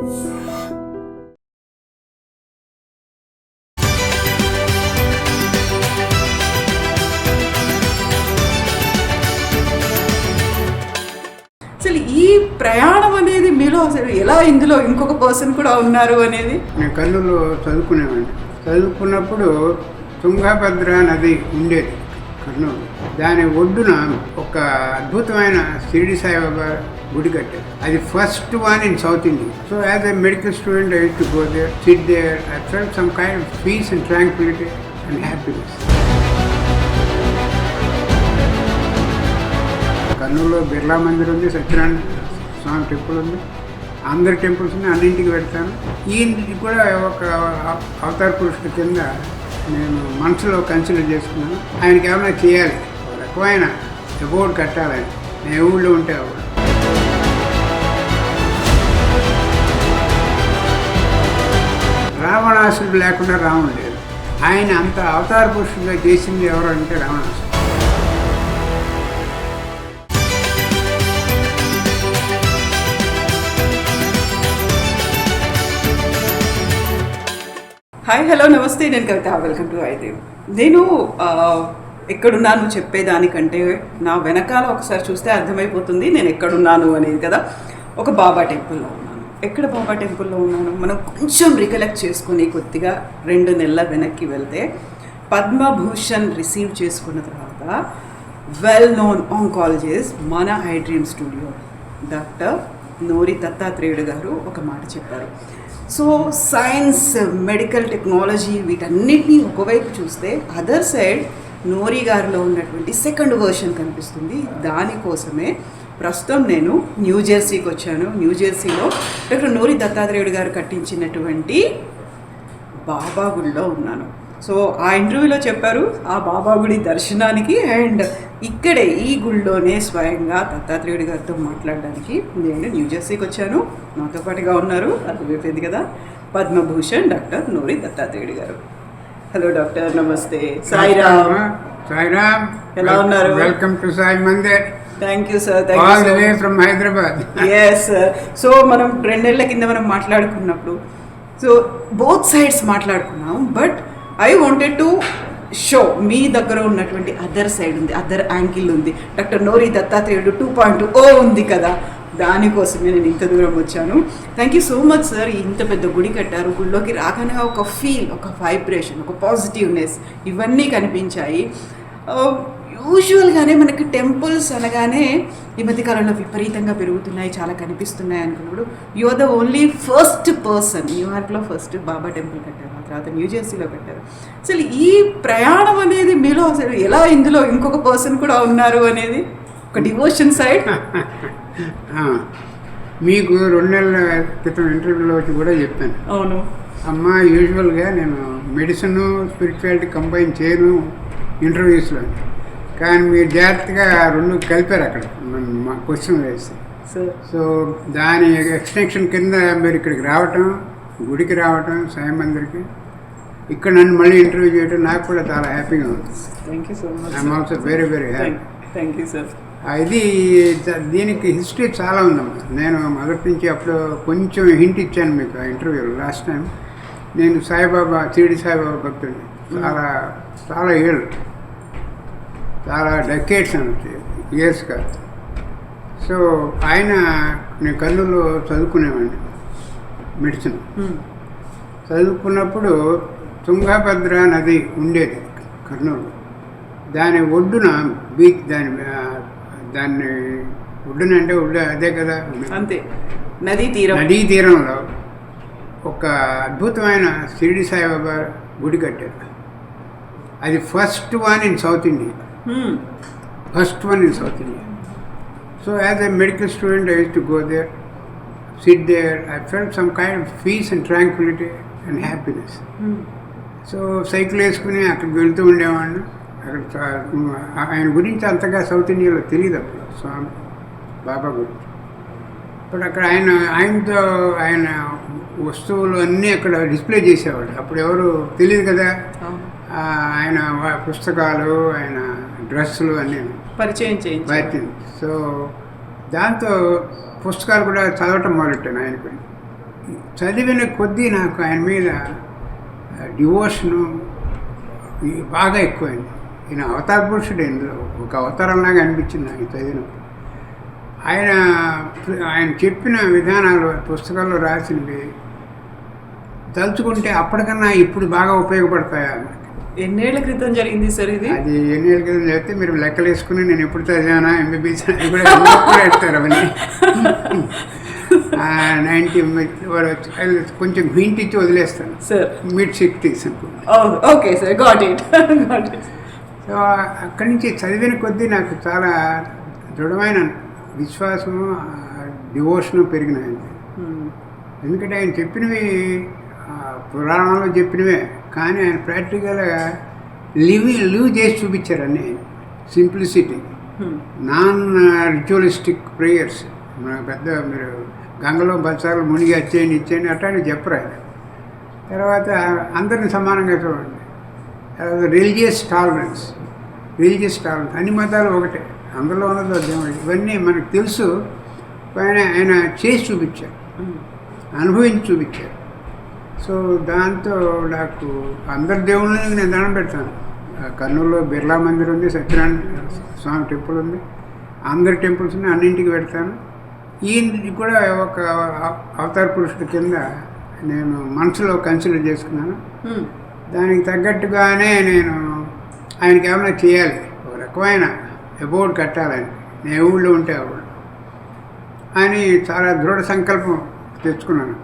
అసలు ఈ ప్రయాణం అనేది మీలో అసలు ఎలా, ఇందులో ఇంకొక పర్సన్ కూడా ఉన్నారు అనేది? నేను కర్నూలులో చదువుకునేవాడిని. చదువుకున్నప్పుడు తుంగభద్ర నది ఉండేది కర్నూలు. దాని ఒడ్డున ఒక అద్భుతమైన షిరిడి సాయిబాబా గుడి కట్టారు. అది first one in south India. So as a medical student I used to go there, sit there. I felt some kind of peace and tranquility and happiness. కర్నూలులో బిర్లా మందిర్ ఉంది, సత్యనారాయణ స్వామి టెంపుల్ ఉంది, అందరి టెంపుల్స్ ఉన్నాయి, అన్నింటికి పెడతాను. ఈయనకి కూడా ఒక అవతార పురుషుల కింద నేను మనసులో కన్సిడర్ చేసుకున్నాను. ఆయనకి ఏమైనా చేయాలి, ఒక రకమైన అబౌట్ కట్టాలని. నేను ఊళ్ళో ఉంటే అవ్వదు. రావణాసుడు లేకుండా రావణుడు లేదు. ఆయన అంత అవతార పురుషుడిగా చేసింది ఎవరు అంటే రావణాసుడు. హాయ్, హలో, నమస్తే. నేను కవిత. Welcome to ఐదేవ్. నేను ఎక్కడున్నాను చెప్పేదానికంటే నా వెనకాల ఒకసారి చూస్తే అర్థమైపోతుంది నేను ఎక్కడున్నాను అనేది కదా. ఒక బాబా టెంపుల్లో ఉన్నాను. ఎక్కడ బాబా టెంపుల్లో ఉన్నాను? మనం కొంచెం రికలెక్ట్ చేసుకుని కొద్దిగా 2 నెలల వెనక్కి వెళ్తే పద్మభూషణ్ రిసీవ్ చేసుకున్న తర్వాత వెల్ నోన్ ఆంకాలజిస్ట్ మన I dream studio doctor Nori దత్తాత్రేయుడు గారు ఒక మాట చెప్పారు. సో సైన్స్, మెడికల్ టెక్నాలజీ వీటన్నిటినీ ఒకవైపు చూస్తే అదర్ సైడ్ నోరి గారిలో ఉన్నటువంటి సెకండ్ వర్షన్ కనిపిస్తుంది. దానికోసమే ప్రస్తుతం నేను న్యూజెర్సీకి వచ్చాను. న్యూజెర్సీలో డాక్టర్ నోరి దత్తాత్రేయుడు గారు కట్టించినటువంటి బాబా గుడిలో ఉన్నాను. సో ఆ ఇంటర్వ్యూలో చెప్పారు ఆ బాబా గుడి దర్శనానికి అండ్ ఇక్కడే ఈ గుడిలోనే స్వయంగా దత్తాత్రేయుడు గారితో మాట్లాడడానికి నేను న్యూజెర్సీకి వచ్చాను. నాతో పాటుగా ఉన్నారు, అర్థమైపోయింది కదా, పద్మభూషణ్ డాక్టర్ నోరి దత్తాత్రేయుడు గారు. హలో డాక్టర్, నమస్తే. సాయిరామ్. సాయిరామ్, ఎలా ఉన్నారు? Welcome to Sai Mandir. Thank you sir. All the way from Hyderabad. Yes sir. So మనం 2 నెలల కింద మనం మాట్లాడుకున్నప్పుడు సో బోత్ సైడ్స్ మాట్లాడుకున్నాం. But I wanted to show me దగ్గర ఉన్నటువంటి అదర్ సైడ్ ఉంది, అదర్ యాంగిల్ ఉంది. డాక్టర్ నోరి దత్తాత్రేయుడు 2.0 ఉంది కదా, దానికోసమే నేను ఇంత దూరం వచ్చాను. Thank you so much sir. ఇంత పెద్ద గుడి కట్టారు. గుడిలోకి రాగానే ఒక ఫీల్, ఒక వైబ్రేషన్, ఒక పాజిటివ్నెస్ ఇవన్నీ కనిపించాయి. యూజువల్గానే మనకి టెంపుల్స్ అనగానే ఈ మధ్యకాలంలో విపరీతంగా పెరుగుతున్నాయి, చాలా కనిపిస్తున్నాయి అనుకున్నప్పుడు you are the only first person. న్యూయార్క్లో ఫస్ట్ బాబా టెంపుల్ కట్టారు, ఆ తర్వాత న్యూజెర్సీలో కట్టారు. అసలు ఈ ప్రయాణం అనేది మీలో అసలు ఎలా, ఇందులో ఇంకొక పర్సన్ కూడా ఉన్నారు అనేది, ఒక డివోషన్ సైడ్. మీకు 2 నెలల క్రితం ఇంటర్వ్యూలో వచ్చి కూడా చెప్పాను. అవును అమ్మ, యూజువల్గా నేను మెడిసిన్ స్పిరిచువాలిటీ కంబైన్ చేయను ఇంటర్వ్యూస్లో, కానీ మీరు జాగ్రత్తగా 2 కలిపారు అక్కడ మా క్వశ్చన్ వేసి. సో దాని ఎక్స్టెన్షన్ కింద మీరు ఇక్కడికి రావటం, గుడికి రావటం, సాయి మందిర్కి, ఇక్కడ నన్ను మళ్ళీ ఇంటర్వ్యూ చేయడం నాకు కూడా చాలా హ్యాపీగా ఉంది. Thank you so much. I'm also very very happy. Thank you sir. ఇది దీనికి హిస్టరీ చాలా ఉందమ్మా. నేను మొదటి నుంచి అప్పుడు కొంచెం హింట్ ఇచ్చాను మీకు ఆ ఇంటర్వ్యూలో లాస్ట్ టైం. నేను సాయిబాబా, షిరిడి సాయిబాబా భక్తుడిని. చాలా చాలా ఏళ్ళు, చాలా డెకేడ్స్ అనొచ్చు, ఇయర్స్ కాదు. సో ఆయన, నేను కర్నూలులో చదువుకునేవాడిని మెడిసిన్. చదువుకున్నప్పుడు తుంగభద్ర నది ఉండేది కర్నూలు. దాని ఒడ్డున బీచ్, దాన్ని ఒడ్డున అంటే అదే కదా, అంతే, నదీ తీరంలో ఒక అద్భుతమైన షిరిడి సాయిబాబా గుడి కట్టారు. అది first one in south India. First one in south India. So as a medical student I used to go there, sit there. I felt some kind of peace and tranquility and happiness. So cycle వేసుకుని అక్కడికి వెళ్తూ ఉండేవాడిని. అక్కడ ఆయన గురించి అంతగా south ఇండియాలో తెలియదు అప్పుడు, స్వామి బాబా గురించి. ఇప్పుడు అక్కడ ఆయనతో ఆయన వస్తువులు అన్నీ అక్కడ డిస్ప్లే చేసేవాడు. అప్పుడు ఎవరు తెలియదు కదా, ఆయన పుస్తకాలు, ఆయన డ్రెస్సులు అన్నీ పరిచయం. సో దాంతో పుస్తకాలు కూడా చదవటం మొదలెట్టాను ఆయన గురించి. చదివిన కొద్దీ నాకు ఆయన మీద డివోషను బాగా ఎక్కువైంది. ఈయన అవతార పురుషుడు, ఇందులో ఒక అవతారంలాగా అనిపించింది నాకు చదివినప్పుడు. ఆయన చెప్పిన విధానాలు పుస్తకాల్లో రాసినవి తలుచుకుంటే అప్పటికన్నా ఇప్పుడు బాగా ఉపయోగపడతాయా? ఎన్నేళ్ల క్రితం జరిగింది సార్ ఇది? అది ఎన్నేళ్ళ క్రితం చెప్తే మీరు లెక్కలు వేసుకుని నేను ఎప్పుడు చదివానా ఎంబీబీఎస్ అది కూడా ఎడతారు అవన్నీ. 90 కొంచెం హింట్ ఇచ్చి వదిలేస్తాను సార్. mid-60s అనుకోండి. Okay sir, got it. So అక్కడి నుంచి చదివిన కొద్దీ నాకు చాలా దృఢమైన విశ్వాసము, డివోషను పెరిగినాయి. ఎందుకంటే ఆయన చెప్పినవి పురాణంలో చెప్పినవే, కానీ ఆయన ప్రాక్టికల్గా లివ్ చేసి చూపించారు అన్నీ. Simplicity, non ritualistic prayers. పెద్ద మీరు గంగలో బచ్చాలు మునిగి వచ్చేయండి ఇచ్చేయండి అట్లాంటివి చెప్పరు ఆయన. తర్వాత అందరిని సమానంగా చూడండి. తర్వాత రిలీజియస్ టాలరెన్స్ అన్ని మతాలు ఒకటే, అందులో ఉన్నదో దేవుడు. ఇవన్నీ మనకు తెలుసు, ఆయన చేసి చూపించారు, అనుభవించి చూపించారు. సో దాంతో నాకు అందరి దేవుళ్ళని నేను దండం పెడతాను. కర్నూలులో బిర్లా మందిర్ ఉంది, సత్యనారాయణ స్వామి టెంపుల్ ఉంది, అందరి టెంపుల్స్ ఉన్నాయి, అన్నింటికి పెడతాను. ఈయన కూడా ఒక అవతార పురుషుడి కింద నేను మనసులో కన్సిడర్ చేసుకున్నాను. దానికి తగ్గట్టుగానే నేను ఆయనకి ఏమైనా చేయాలి, ఒక రకమైన అబౌట్ కట్టాలని, నేను ఊళ్ళో ఉంటే అప్పుడు అని చాలా దృఢ సంకల్పం తెచ్చుకున్నాను.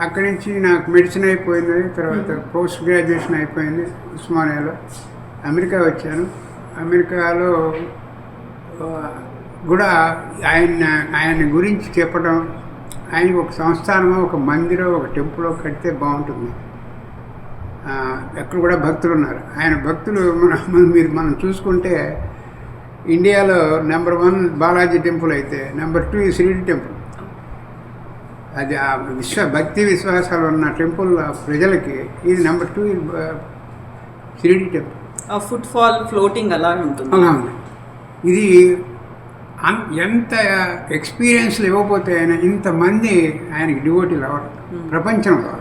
అక్కడి నుంచి నాకు మెడిసిన్ అయిపోయింది, తర్వాత పోస్ట్ గ్రాడ్యుయేషన్ అయిపోయింది ఉస్మానియాలో. అమెరికా వచ్చాను. అమెరికాలో కూడా ఆయన గురించి చెప్పడం, ఆయనకి ఒక సంస్థానమో ఒక మందిరో ఒక టెంపులో కడితే బాగుంటుంది. ఎక్కడ కూడా భక్తులు ఉన్నారు. ఆయన భక్తులు మనం చూసుకుంటే ఇండియాలో నెంబర్ 1 బాలాజీ టెంపుల్ అయితే నెంబర్ 2 ఈ షిరిడి టెంపుల్. అది ఆ భక్తి విశ్వాసాలు ఉన్న టెంపుల్ ప్రజలకి ఇది number 2 Shirdi temple. Foot fall floating అలా ఉంటుంది. అలా ఉంది. ఇది ఎంత ఎక్స్పీరియన్స్లు ఇవ్వకపోతే ఆయన ఇంతమంది ఆయనకి డివోటీలు అవ్వరు ప్రపంచంలో.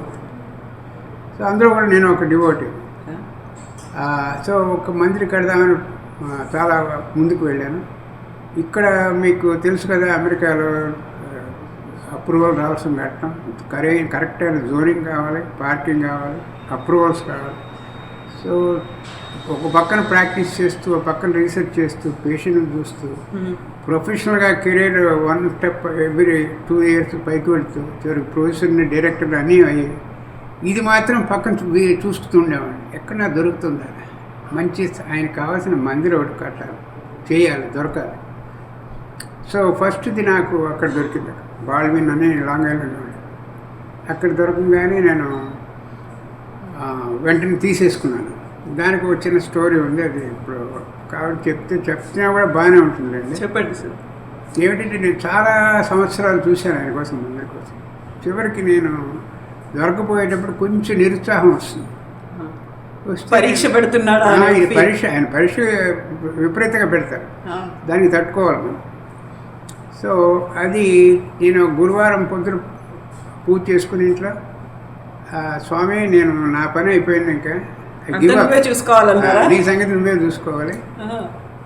సో అందులో కూడా నేను ఒక డివోటీ. సో ఒక మందిరి కడదామని చాలా ముందుకు వెళ్ళాను. ఇక్కడ మీకు తెలుసు కదా, అమెరికాలో అప్రూవల్ రావాల్సిన కట్టడం, కరెక్ట్ అయిన జోనింగ్ కావాలి, పార్కింగ్ కావాలి, అప్రూవల్స్ కావాలి. సో ఒక పక్కన ప్రాక్టీస్ చేస్తూ, ఒక పక్కన రీసెర్చ్ చేస్తూ, పేషెంట్ని చూస్తూ, ప్రొఫెషనల్గా కెరీర్ 1 స్టెప్ ఎవ్రీ 2 years పైకి వెళ్తూ చివరికి ప్రొఫెసర్ని, డైరెక్టర్ని అన్నీ అయ్యాయి. ఇది మాత్రం పక్కన చూస్తూ ఉండేవాడిని. ఎక్కడ నాకు దొరుకుతుందా మంచి, ఆయనకు కావాల్సిన మందిరం ఒకటి కట్టాలి, చేయాలి, దొరకాలి. సో ఫస్ట్ది నాకు అక్కడ దొరికింది, బాల్విన్ అని లాంగ్ ఐలాండ్. అక్కడ దొరకగానే నేను వెంటనే తీసేసుకున్నాను. దానికి వచ్చిన స్టోరీ ఉంది, అది ఇప్పుడు కాబట్టి చెప్తున్నా కూడా బాగానే ఉంటుందండి. చెప్పండి సార్. ఏమిటంటే నేను చాలా సంవత్సరాలు చూశాను ఆయన కోసం, మందిరి కోసం. చివరికి నేను దొరకపోయేటప్పుడు కొంచెం నిరుత్సాహం వస్తుంది. పరీక్ష పెడుతున్నాడు ఆయన పరీక్ష విపరీతంగా పెడతారు, దానికి తట్టుకోవాలి మనం. సో అది నేను గురువారం పొద్దున పూజ చేసుకుని ఇంట్లో, స్వామి నేను నా పని అయిపోయింది, ఇంకా చూసుకోవాలన్నా నీ సంగతి నువ్వే చూసుకోవాలి.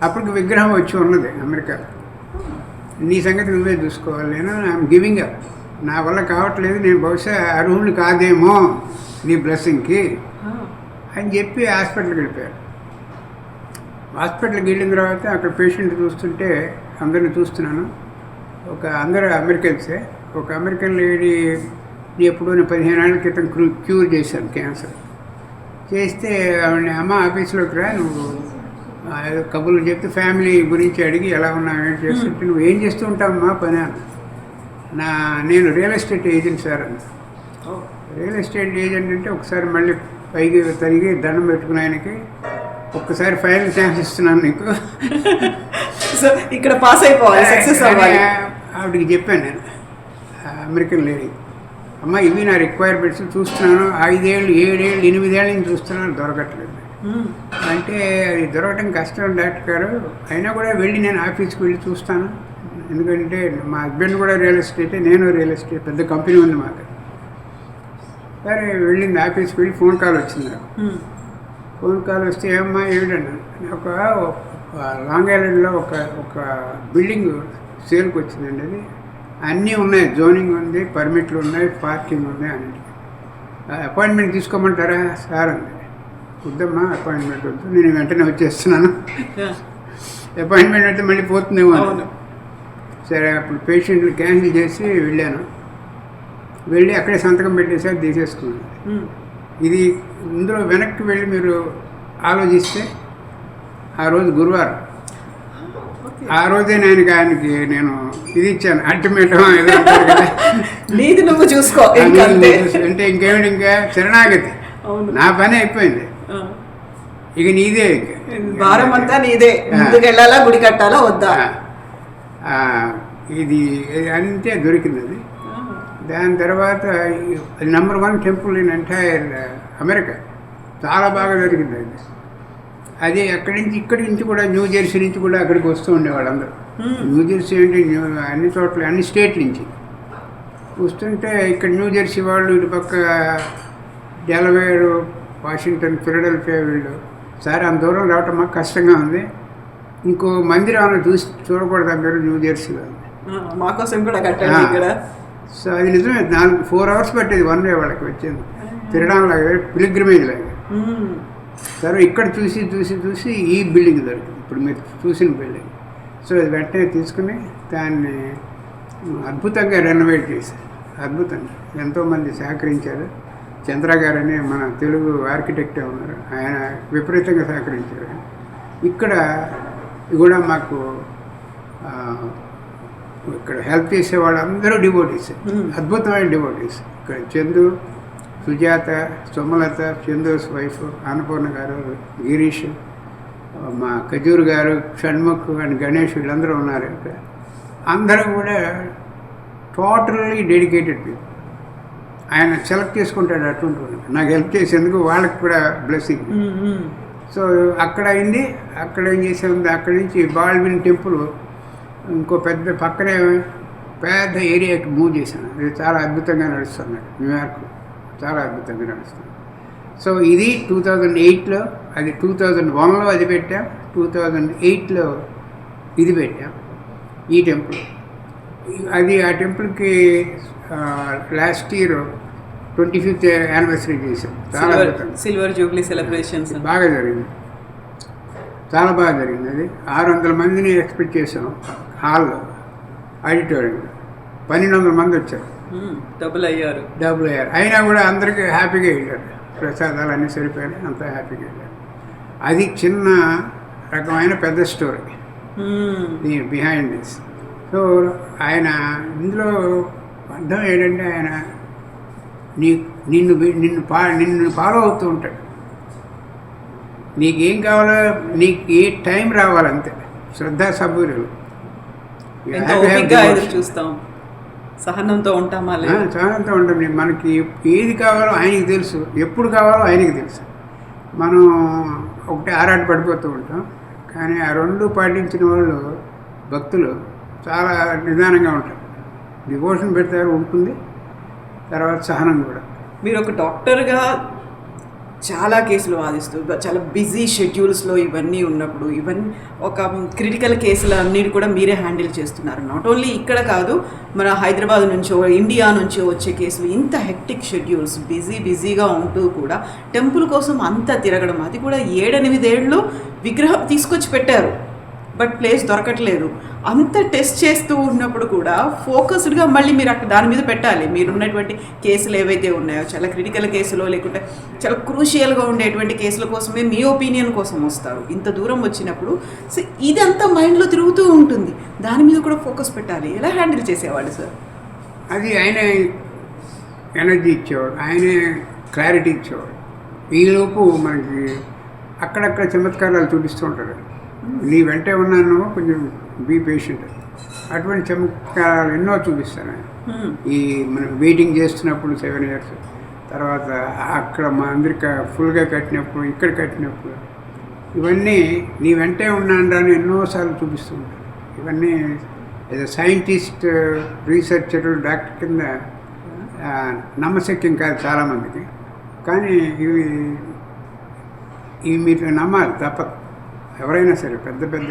అప్పటికి విగ్రహం వచ్చి ఉన్నది అమెరికాలో. నీ సంగతి నువ్వే చూసుకోవాలి, నేను ఐఎమ్ గివింగ్ అప్, నా వల్ల కావట్లేదు, నేను బహుశా అర్హుడిని కాదేమో నీ బ్లెస్సింగ్కి అని చెప్పి హాస్పిటల్కి వెళ్ళిపోయారు. హాస్పిటల్కి వెళ్ళిన తర్వాత అక్కడ పేషెంట్ చూస్తుంటే అందరిని చూస్తున్నాను. అందరూ అమెరికన్సే. ఒక అమెరికన్ లేడీ ఎప్పుడో 15 ఏళ్ల క్రితం క్యూర్ చేశాను క్యాన్సర్. చేస్తే ఆవిడని, అమ్మ ఆఫీస్లోకి రా, నువ్వు కబుర్లు చెప్తే ఫ్యామిలీ గురించి అడిగి ఎలా ఉన్నావు ఏంటి చేస్తుంటే, నువ్వు ఏం చేస్తూ ఉంటావమ్మా పని? నేను రియల్ ఎస్టేట్ ఏజెంట్ సార్ అని. రియల్ ఎస్టేట్ ఏజెంట్ అంటే ఒకసారి మళ్ళీ పైకి తరిగి దండం పెట్టుకుని ఆయనకి, ఒక్కసారి ఫైనల్ ఛాన్స్ ఇస్తున్నాను నీకు, ఇక్కడ పాస్ అయిపోవాలి, సక్సెస్ అవ్వాలి. ఆవిడకి చెప్పాను నేను, అమెరికన్ లేడీ, అమ్మ ఇవి నా రిక్వైర్మెంట్స్ చూస్తున్నాను, 5 ఏళ్ళు 7 ఏళ్ళు 8 ఏళ్ళ నుంచి చూస్తున్నాను, దొరకట్లేదు. అంటే అది దొరకటం కష్టం డాక్టర్ గారు, అయినా కూడా వెళ్ళి నేను ఆఫీస్కి వెళ్ళి చూస్తాను, ఎందుకంటే మా హస్బెండ్ కూడా రియల్ ఎస్టేటే, నేను రియల్ ఎస్టేట్, పెద్ద కంపెనీ ఉంది మాకు. సరే వెళ్ళింది, ఆఫీస్కి వెళ్ళి ఫోన్ కాల్ వచ్చింది నాకు. ఫోన్ కాల్ వస్తే ఏమమ్మా ఏమిటన్నా, ఒక లాంగ్ ఐలాండ్లో ఒక ఒక బిల్డింగ్ సేల్కి వచ్చిందండి. అది అన్నీ ఉన్నాయి, జోనింగ్ ఉంది, పర్మిట్లు ఉన్నాయి, పార్కింగ్ ఉంది అన్నింటికి. అపాయింట్మెంట్ తీసుకోమంటారా సార్ అండి. వద్దమ్మా అపాయింట్మెంట్ వద్దు, నేను వెంటనే వచ్చేస్తున్నాను. అపాయింట్మెంట్ అయితే మళ్ళీ పోతుందేమో. సరే అప్పుడు పేషెంట్లు క్యాన్సిల్ చేసి వెళ్ళాను. వెళ్ళి అక్కడే సంతకం పెట్టేసారి తీసేసుకున్నాను. ఇది ఇందులో వెనక్కి వెళ్ళి మీరు ఆలోచిస్తే ఆ రోజు గురువారం, ఆ రోజే ఆయనకి నేను ఇది ఇచ్చాను, అల్టిమేటం ఏదో అంటారు కదా, నీది నువ్వు చూసుకో అంటే ఇంకేమిటి, ఇంకా శరణాగతి, నా పని అయిపోయింది, ఇక నీదే, భారం అంతా నీదే, ముందుకు వెళ్ళాలా గుడి కట్టాలా వద్దా, ఇది అంతే దొరికింది. అది దాని తర్వాత number 1 temple in entire America, చాలా బాగా దొరికింది అది. అది ఇక్కడి నుంచి కూడా న్యూ జెర్సీ నుంచి కూడా అక్కడికి వస్తూ ఉండేవాళ్ళు అందరూ. న్యూ జెర్సీ అంటే అన్ని చోట్ల, అన్ని స్టేట్ నుంచి వస్తుంటే ఇక్కడ న్యూ జెర్సీ వాళ్ళు, ఇటుపక్క డెలవేర్, వాషింగ్టన్, ఫిలడెల్ఫియా వీళ్ళు, సార్ అంత దూరం రావటం మాకు కష్టంగా ఉంది, ఇంకో మందిరం ఏమైనా చూడకూడదు మీరు న్యూ జెర్సీలో, మాకోసం కూడా కట్టండి ఇక్కడ. సో అది నిజమే, 4 hours పట్టేది వన్ వే వాళ్ళకి వచ్చేది, తిరగడం లాగా, పిలిగ్రిమేజ్ లాగా. సరే ఇక్కడ చూసి ఈ బిల్డింగ్ దొరికింది, ఇప్పుడు మీరు చూసిన బిల్డింగ్. సో అది వెంటనే తీసుకుని దాన్ని అద్భుతంగా రెనోవేట్ చేశారు. అద్భుతంగా ఎంతోమంది సహకరించారు. చంద్ర గారని మన తెలుగు ఆర్కిటెక్టే ఉన్నారు, ఆయన విపరీతంగా సహకరించారు. ఇక్కడ కూడా మాకు ఇక్కడ హెల్ప్ చేసే వాళ్ళందరూ డివోటీస్, అద్భుతమైన డివోటీస్. ఇక్కడ చందు, సుజాత, సుమలత, చందోస్ వైఫ్ అన్నపూర్ణ గారు, గిరీష్, మా ఖజూర్ గారు, షణ్ముఖ్ అండ్ గణేష్, వీళ్ళందరూ ఉన్నారు ఇక్కడ. అందరూ కూడా టోటల్లీ డెడికేటెడ్ పీపుల్. ఆయన సెలెక్ట్ చేసుకుంటాడు అటువంటి నాకు హెల్ప్ చేసేందుకు, వాళ్ళకి కూడా బ్లెస్సింగ్. సో అక్కడ అయింది. అక్కడ ఏం చేసాము, అక్కడి నుంచి బాల్విన్ టెంపుల్ ఇంకో పక్కనే పెద్ద ఏరియాకి మూవ్ చేశాను. ఇది చాలా అద్భుతంగా నడుస్తున్నాడు, న్యూయార్క్ చాలా అద్భుతంగా నడుస్తుంది. సో ఇది 2008లో, అది 2001లో అది పెట్టాం, 2008లో ఇది పెట్టాం, ఈ టెంపుల్. అది ఆ టెంపుల్కి లాస్ట్ ఇయర్ 25th యానివర్సరీ చేసాం. చాలా సిల్వర్ జూబ్లీ సెలబ్రేషన్స్ బాగా జరిగింది, చాలా బాగా జరిగింది. అది 600 మందిని ఎక్స్పెక్ట్ చేసాం హాల్లో, ఆడిటోరియంలో 1200 మంది వచ్చారు, డబుల్ అయ్యారు. అయినా కూడా అందరికీ హ్యాపీగా వెళ్ళారు, ప్రసాదాలు అన్నీ సరిపోయాయి, అంతా హ్యాపీగా వెళ్ళారు. అది చిన్న రకమైన పెద్ద స్టోరీ దీని బిహైండ్ దిస్. సో ఆయన ఇందులో అర్థం ఏంటంటే, ఆయన నిన్ను ఫాలో అవుతూ ఉంటాడు. నీకేం కావాలో, నీకు ఏ టైం రావాలంతే, శ్రద్ధా సబూరులు, చూస్తాం, సహనంతో ఉంటామా, సహనంతో ఉంటాం. మనకి ఏది కావాలో ఆయనకి తెలుసు, ఎప్పుడు కావాలో ఆయనకి తెలుసు. మనం ఒకటి ఆరాట పడిపోతూ ఉంటాం. కానీ ఆ రెండు పాటించిన వాళ్ళు, భక్తులు చాలా నిదానంగా ఉంటారు. డివోషన్ పెడతారు, ఉంటుంది, తర్వాత సహనం కూడా. మీరు ఒక డాక్టర్గా చాలా కేసులు వాదిస్తూ, చాలా బిజీ షెడ్యూల్స్లో ఇవన్నీ ఉన్నప్పుడు, ఇవన్నీ ఒక క్రిటికల్ కేసులు అన్నిటి కూడా మీరే హ్యాండిల్ చేస్తున్నారు. నాట్ ఓన్లీ ఇక్కడ కాదు, మన హైదరాబాద్ నుంచో, ఇండియా నుంచో వచ్చే కేసులు, ఇంత హెక్టిక్ షెడ్యూల్స్, బిజీగా ఉంటూ కూడా టెంపుల్ కోసం అంత తిరగడం, అది కూడా 7-8 ఏళ్ళు విగ్రహం తీసుకొచ్చి పెట్టారు, బట్ ప్లేస్ దొరకట్లేదు. అంత టెస్ట్ చేస్తూ ఉన్నప్పుడు కూడా ఫోకస్డ్గా మళ్ళీ మీరు అక్కడ దాని మీద పెట్టాలి. మీరున్నటువంటి కేసులు ఏవైతే ఉన్నాయో, చాలా క్రిటికల్ కేసులో, లేకుంటే చాలా క్రూషియల్గా ఉండేటువంటి కేసుల కోసమే మీ ఒపీనియన్ కోసం వస్తారు. ఇంత దూరం వచ్చినప్పుడు సో ఇదంతా మైండ్లో తిరుగుతూ ఉంటుంది, దాని మీద కూడా ఫోకస్ పెట్టాలి. ఎలా హ్యాండిల్ చేసేవాడు సార్? అది ఆయన ఎనర్జీ ఇచ్చేవాడు, ఆయనే క్లారిటీ ఇచ్చేవాడు. ఈలోపు మనకి అక్కడక్కడ చమత్కారాలు చూపిస్తూ ఉంటారు. నీ వెంటే ఉన్నాను, కొంచెం బీ పేషెంట్, అటువంటి చమత్కారాలు ఎన్నో చూపిస్తాను. ఈ మనం వెయిటింగ్ చేస్తున్నప్పుడు 7 years, తర్వాత అక్కడ మా అందరికి ఫుల్గా కట్టినప్పుడు, ఇక్కడ కట్టినప్పుడు, ఇవన్నీ నీ వెంటే ఉన్నాను అని ఎన్నోసార్లు చూపిస్తూ ఉంటారు. ఇవన్నీ ఏదో సైంటిస్ట్ రీసెర్చర్ డాక్టర్ కింద నమ్మశక్యం కాదు చాలామందికి. కానీ ఇవి మీరు నమ్మాలి తప్పదు. ఎవరైనా సరే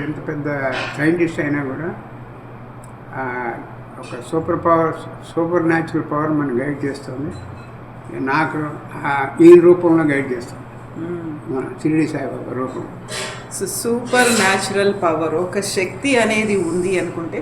ఎంత పెద్ద సైంటిస్ట్ అయినా కూడా ఒక సూపర్ న్యాచురల్ పవర్ మనం గైడ్ చేస్తుంది. నాకు ఈ రూపంలో గైడ్ చేస్తుంది మన షిరిడి సాయిబాబా రూపం. సో సూపర్ న్యాచురల్ పవర్, ఒక శక్తి అనేది ఉంది అనుకుంటే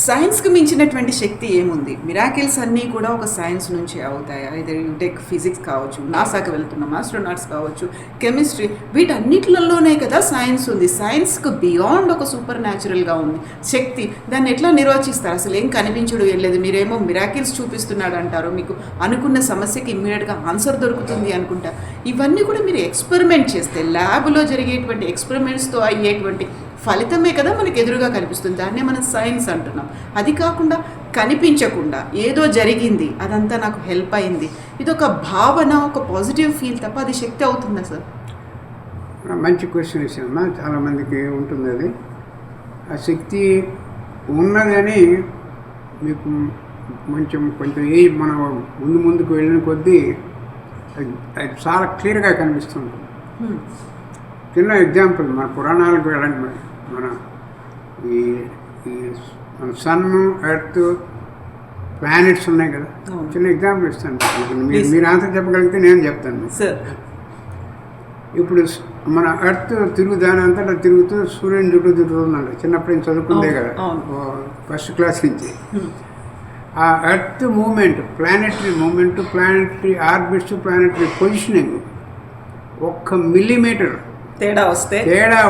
సైన్స్కి మించినటువంటి శక్తి ఏముంది? మిరాకిల్స్ అన్నీ కూడా ఒక సైన్స్ నుంచి అవుతాయి. అయితే టెక్ ఫిజిక్స్ కావచ్చు, నాసాకి వెళ్తున్నాం, ఆస్ట్రోనాట్స్ కావచ్చు, కెమిస్ట్రీ, వీటన్నిటిలోనే కదా సైన్స్ ఉంది. సైన్స్కి బియాండ్ ఒక సూపర్ న్యాచురల్గా ఉంది శక్తి. దాన్ని ఎట్లా నిర్వచిస్తారు? అసలు ఏం కనిపించడం ఏం లేదు, మీరేమో మిరాకిల్స్ చూపిస్తున్నాడు అంటారు, మీకు అనుకున్న సమస్యకి ఇమ్మీడియట్గా ఆన్సర్ దొరుకుతుంది అనుకుంటా. ఇవన్నీ కూడా మీరు ఎక్స్పెరిమెంట్ చేస్తే, ల్యాబ్లో జరిగేటువంటి ఎక్స్పెరిమెంట్స్తో అయ్యేటువంటి ఫలితమే కదా మనకు ఎదురుగా కనిపిస్తుంది. దాన్నే మనం సైన్స్ అంటున్నాం. అది కాకుండా కనిపించకుండా ఏదో జరిగింది, అదంతా నాకు హెల్ప్ అయింది, ఇది ఒక భావన, ఒక పాజిటివ్ ఫీల్ తప్ప అది శక్తి అవుతుందా సార్? మంచి క్వశ్చన్ ఇచ్చామా. చాలామందికి ఉంటుంది అది. ఆ శక్తి ఉన్నదని మీకు కొంచెం ఏజ్ మనం ముందుకు వెళ్ళిన కొద్దీ అది చాలా క్లియర్గా కనిపిస్తుంది. చిన్న ఎగ్జాంపుల్, మన పురాణాలకు వెళ్ళండి. మన ఈ మన సన్, ఎర్త్, ప్లానెట్స్ ఉన్నాయి కదా, చిన్న ఎగ్జాంపుల్ ఇస్తాను. మీరు ఆన్సర్ చెప్పగలిగితే నేను చెప్తాను. ఇప్పుడు మన ఎర్త్ దాని అంతటా తిరుగుతూ సూర్యుని చుట్టూ తిరుగుతుందండి. చిన్నప్పుడు నేను చదువుకుందే కదా, ఫస్ట్ క్లాస్ నుంచి. ఆ earth moment, planetary moment, planetary orbits, planetary positioning 1 millimetre తేడా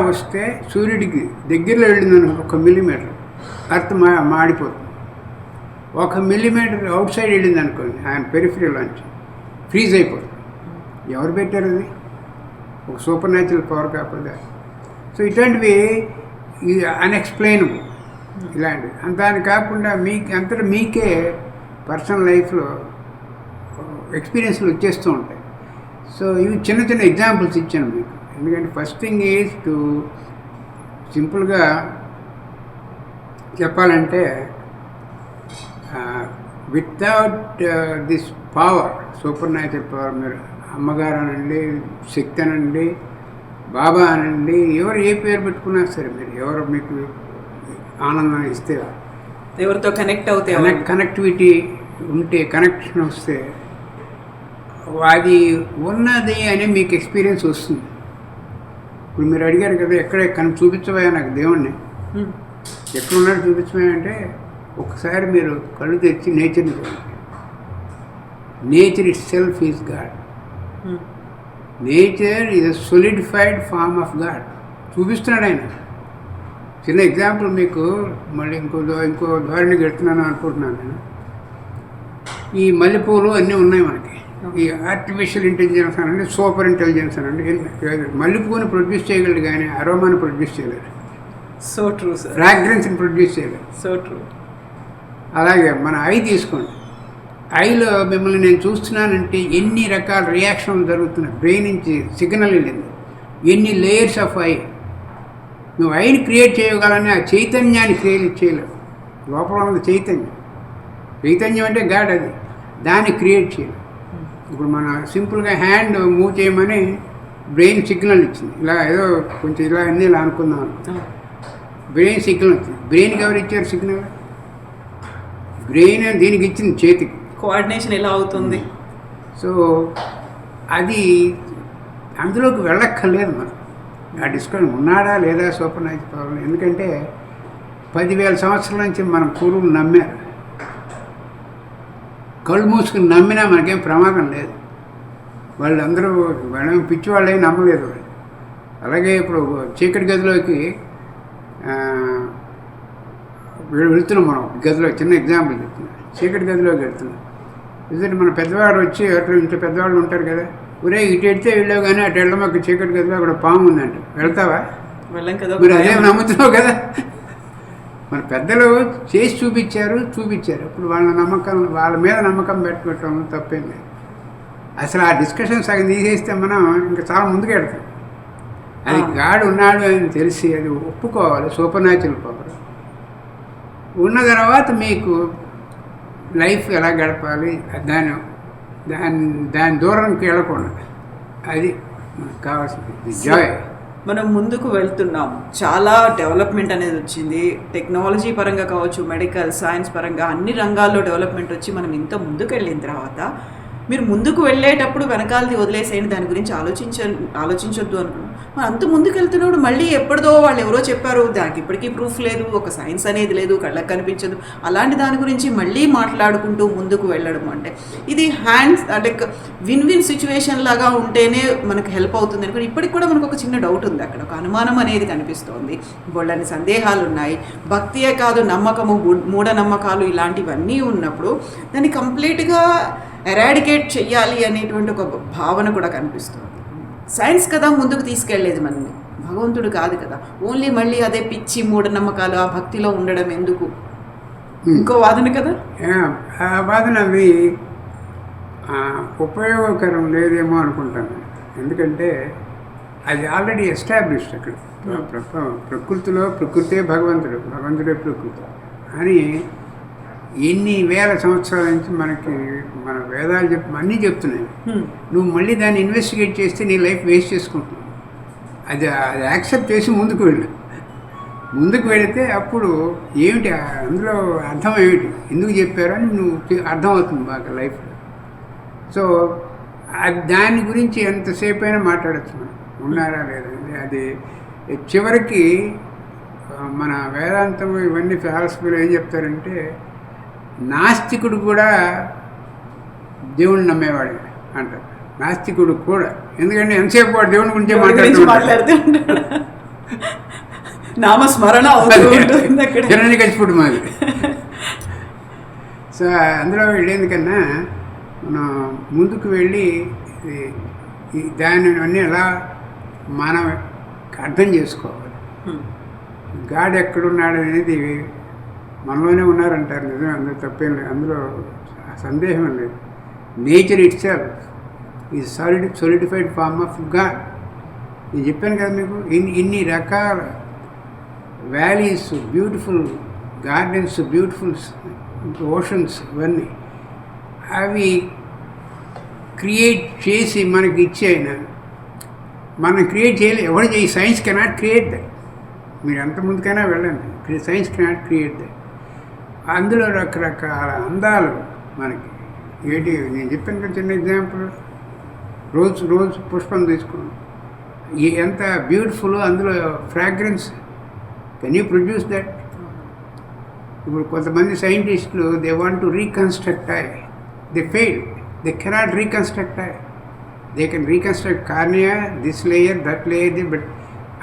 వస్తే సూర్యుడికి దగ్గరలో వెళ్ళిందని 1 మిల్లీమీటర్ ఎర్త్ మాడిపోతుంది. 1 మిల్లీమీటర్ అవుట్ సైడ్ వెళ్ళింది అనుకోండి, ఆయన పెరిఫరీలోంచి ఫ్రీజ్ అయిపోతుంది. ఎవరు పెట్టారు అది? ఒక సూపర్ న్యాచురల్ పవర్ కాకపోతే. సో ఇటువంటివి అన్ఎక్స్ప్లెయినబుల్. ఇలాంటివి దాని కాకుండా అంతటా మీకే పర్సనల్ లైఫ్లో ఎక్స్పీరియన్స్లు వచ్చేస్తూ ఉంటాయి. సో ఇవి చిన్న ఎగ్జాంపుల్స్ ఇచ్చాను మీకు. ఎందుకంటే ఫస్ట్ థింగ్ ఈజ్ టు సింపుల్గా చెప్పాలంటే without this power, super natural power, మీరు అమ్మగారు అనండి, శక్తి అనండి, బాబా అనండి, ఎవరు ఏ పేరు పెట్టుకున్నా సరే, మీరు ఎవరు మీకు ఆనందం ఇస్తే, ఎవరితో కనెక్టివిటీ ఉంటే, కనెక్షన్ వస్తే అది ఉన్నది అని మీకు ఎక్స్పీరియన్స్ వస్తుంది. ఇప్పుడు మీరు అడిగారు కదా, ఎక్కడ చూపించబోయా నాకు దేవుణ్ణి, ఎక్కడున్నాడు చూపించబోయా అంటే, ఒకసారి మీరు కళ్ళు తెచ్చి నేచర్ని చూడండి. Nature itself is God. Nature is a solidified form of God. చూపిస్తున్నాడు ఆయన. చిన్న ఎగ్జాంపుల్ మీకు మళ్ళీ ఇంకో ధోరణి గడుతున్నాను అనుకుంటున్నాను నేను. ఈ మల్లెపూలు అన్నీ ఉన్నాయి మనకి. ఈ ఆర్టిఫిషియల్ ఇంటెలిజెన్స్ అనండి, సూపర్ ఇంటెలిజెన్స్ అనండి, మల్లెపూని ప్రొడ్యూస్ చేయగలడు కానీ అరోమాని ప్రొడ్యూస్ చేయలేడు. So true sir. ఫ్రాగ్రెన్స్ని ప్రొడ్యూస్ చేయలేడు. So true. అలాగే మన ఐ తీసుకోండి. ఐలో మిమ్మల్ని నేను చూస్తున్నానంటే ఎన్ని రకాల రియాక్షన్లు జరుగుతున్నాయి. బ్రెయిన్ నుంచి సిగ్నల్ వెళ్ళింది. ఎన్ని లేయర్స్ ఆఫ్ ఐ. నువ్వు ఐని క్రియేట్ చేయగలని ఆ చైతన్యాన్ని క్రియేట్ చేయలేవు. లోపల ఉన్నది చైతన్యం అంటే గాడ్. అది దాన్ని క్రియేట్ చేయలేవు. ఇప్పుడు మన సింపుల్గా హ్యాండ్ మూవ్ చేయమని బ్రెయిన్ సిగ్నల్ ఇచ్చింది. ఇలా ఏదో కొంచెం ఇలా అన్నీ ఇలా అనుకుందాం. బ్రెయిన్ సిగ్నల్ వచ్చింది. బ్రెయిన్కి ఎవరు ఇచ్చారు సిగ్నల్? బ్రెయిన్ దీనికి ఇచ్చింది, చేతికి. కోఆర్డినేషన్ ఎలా అవుతుంది? సో అది అందులోకి వెళ్ళక్కర్లేదు మనం. ఆ డిస్కషన్ ఉన్నాడా లేదా సూపర్ న్యాచురల్ పవర్. ఎందుకంటే 10,000 సంవత్సరాల నుంచి మనం పూర్వులు నమ్మారు. కళ్ళు మూసుకుని నమ్మినా మనకేం ప్రమాదం లేదు. వాళ్ళందరూ పిచ్చి వాళ్ళే నమ్మలేదు. అలాగే ఇప్పుడు చీకటి గదిలోకి వెళుతున్నాం మనం. గదిలో చిన్న ఎగ్జాంపుల్ చెప్తున్నాం. చీకటి గదిలోకి వెళ్తున్నాం. ఎందుకంటే మన పెద్దవాడు వచ్చి అట్లా ఇంట్లో పెద్దవాళ్ళు ఉంటారు కదా, ఒరే ఇటు వెళ్తే వెళ్ళావు కానీ అటు వెళ్ళడం ఒక చీకటి గదిలో అక్కడ పాము ఉందంట, వెళ్తావా? వెళ్ళం కదా. మీరు అదే నమ్ముతున్నావు కదా. మన పెద్దలు చేసి చూపించారు. ఇప్పుడు వాళ్ళ మీద నమ్మకం పెట్టుకోవటం తప్పేం లేదు. అసలు ఆ డిస్కషన్ సగం తీసేస్తే మనం ఇంకా చాలా ముందుకు వెళ్తాం. అది గాడు ఉన్నాడు అని తెలిసి అది ఒప్పుకోవాలి. సూపర్ న్యాచురల్ పవర్ ఉన్న తర్వాత మీకు లైఫ్ ఎలా గడపాలి దాని దాని దాని దూరంకి వెళ్ళకుండా అది మనకు కావాల్సింది జాయ్. మనం ముందుకు వెళ్తున్నాం, చాలా డెవలప్మెంట్ అనేది వచ్చింది, టెక్నాలజీ పరంగా కావచ్చు, మెడికల్ సైన్స్ పరంగా అన్ని రంగాల్లో డెవలప్మెంట్ వచ్చి మనం ఇంత ముందుకు వెళ్ళిన తర్వాత మీరు ముందుకు వెళ్ళేటప్పుడు వెనకాలది వదిలేసేయండి, దాని గురించి ఆలోచించొద్దు అనుకున్నాం. మరి అంత ముందుకు వెళ్తున్నప్పుడు మళ్ళీ ఎప్పటిదో వాళ్ళు ఎవరో చెప్పారు, దానికి ఇప్పటికీ ప్రూఫ్ లేదు, ఒక సైన్స్ అనేది లేదు, కళ్ళకి కనిపించదు, అలాంటి దాని గురించి మళ్ళీ మాట్లాడుకుంటూ ముందుకు వెళ్ళడం అంటే ఇది హ్యాండ్స్ అంటే విన్ విన్ సిచ్యువేషన్ లాగా ఉంటేనే మనకు హెల్ప్ అవుతుంది అనుకుని ఇప్పటికి కూడా మనకు ఒక చిన్న డౌట్ ఉంది, అక్కడ ఒక అనుమానం అనేది కనిపిస్తోంది, బోళ్ళని సందేహాలు ఉన్నాయి, భక్తియే కాదు నమ్మకము, మూఢనమ్మకాలు ఇలాంటివన్నీ ఉన్నప్పుడు దాన్ని కంప్లీట్గా ఎరాడికేట్ చెయ్యాలి అనేటువంటి ఒక భావన కూడా కనిపిస్తుంది. సైన్స్ కదా ముందుకు తీసుకెళ్లేది మనల్ని, భగవంతుడు కాదు కదా. ఓన్లీ మళ్ళీ అదే పిచ్చి మూఢనమ్మకాలు ఆ భక్తిలో ఉండడం ఎందుకు, ఇంకో వాదన కదా. ఆ వాదన అవి ఉపయోగకరం లేదేమో అనుకుంటాను. ఎందుకంటే అది ఆల్రెడీ ఎస్టాబ్లిష్డ్ అక్కడ. ప్రకృతిలో ప్రకృతే భగవంతుడు, భగవంతుడే ప్రకృతి అని ఎన్ని వేల సంవత్సరాల నుంచి మనకి మన వేదాలు అన్నీ చెప్తున్నాయి. నువ్వు మళ్ళీ దాన్ని ఇన్వెస్టిగేట్ చేస్తే నీ లైఫ్ వేస్ట్ చేసుకుంటున్నావు. అది యాక్సెప్ట్ చేసి ముందుకు వెళితే అప్పుడు ఏమిటి అందులో అర్థం ఏమిటి, ఎందుకు చెప్పారో అని నువ్వు అర్థమవుతుంది బాగా లైఫ్లో. సో దాని గురించి ఎంతసేపు అయినా మాట్లాడచ్చు మనం, ఉన్నారా లేదండి. అది చివరికి మన వేదాంతం ఇవన్నీ ఫిలాసఫీలు ఏం చెప్తారంటే నాస్తికుడు కూడా దేవుణ్ణి నమ్మేవాడు అంటారు. నాస్తికుడు కూడా, ఎందుకంటే ఎంతసేపు వాడు దేవుని గురించే మాట్లాడుతుంటాడు. నామస్మరణ హిరణ్యకశిపుడు మాది. సో అందులో వెళ్ళేందుకన్నా మనం ముందుకు వెళ్ళి దాన్ని అన్నీ ఎలా మనం అర్థం చేసుకోవాలి. గాడ్ ఎక్కడున్నాడు అనేది మనలోనే ఉన్నారంటారు, నిజమే, అందులో తప్పేం లేదు, అందులో సందేహం లేదు. Nature itself is solidified form of God. నేను చెప్పాను కదా మీకు, ఇన్ని రకాల valleys, beautiful gardens, beautiful oceans, ఇవన్నీ అవి క్రియేట్ చేసి మనకి ఇచ్చేయన మనం క్రియేట్ చేయలేదు. ఎవరు చేయి, సైన్స్ కెనాట్ క్రియేట్ దట్. మీరు ఎంత ముందుకైనా వెళ్ళండి, సైన్స్ కెనాట్ క్రియేట్ దట్. అందులో రకరకాల అందాలు మనకి ఏంటి, నేను చెప్పాను కదా చిన్న ఎగ్జాంపుల్, రోజు పుష్పం తీసుకోండి, ఎంత బ్యూటిఫుల్, అందులో fragrance. Can you produce that? ఇప్పుడు కొంతమంది సైంటిస్టులు they want to reconstruct I, they fail, they cannot reconstruct I. They can reconstruct cornea, this layer, that layer, but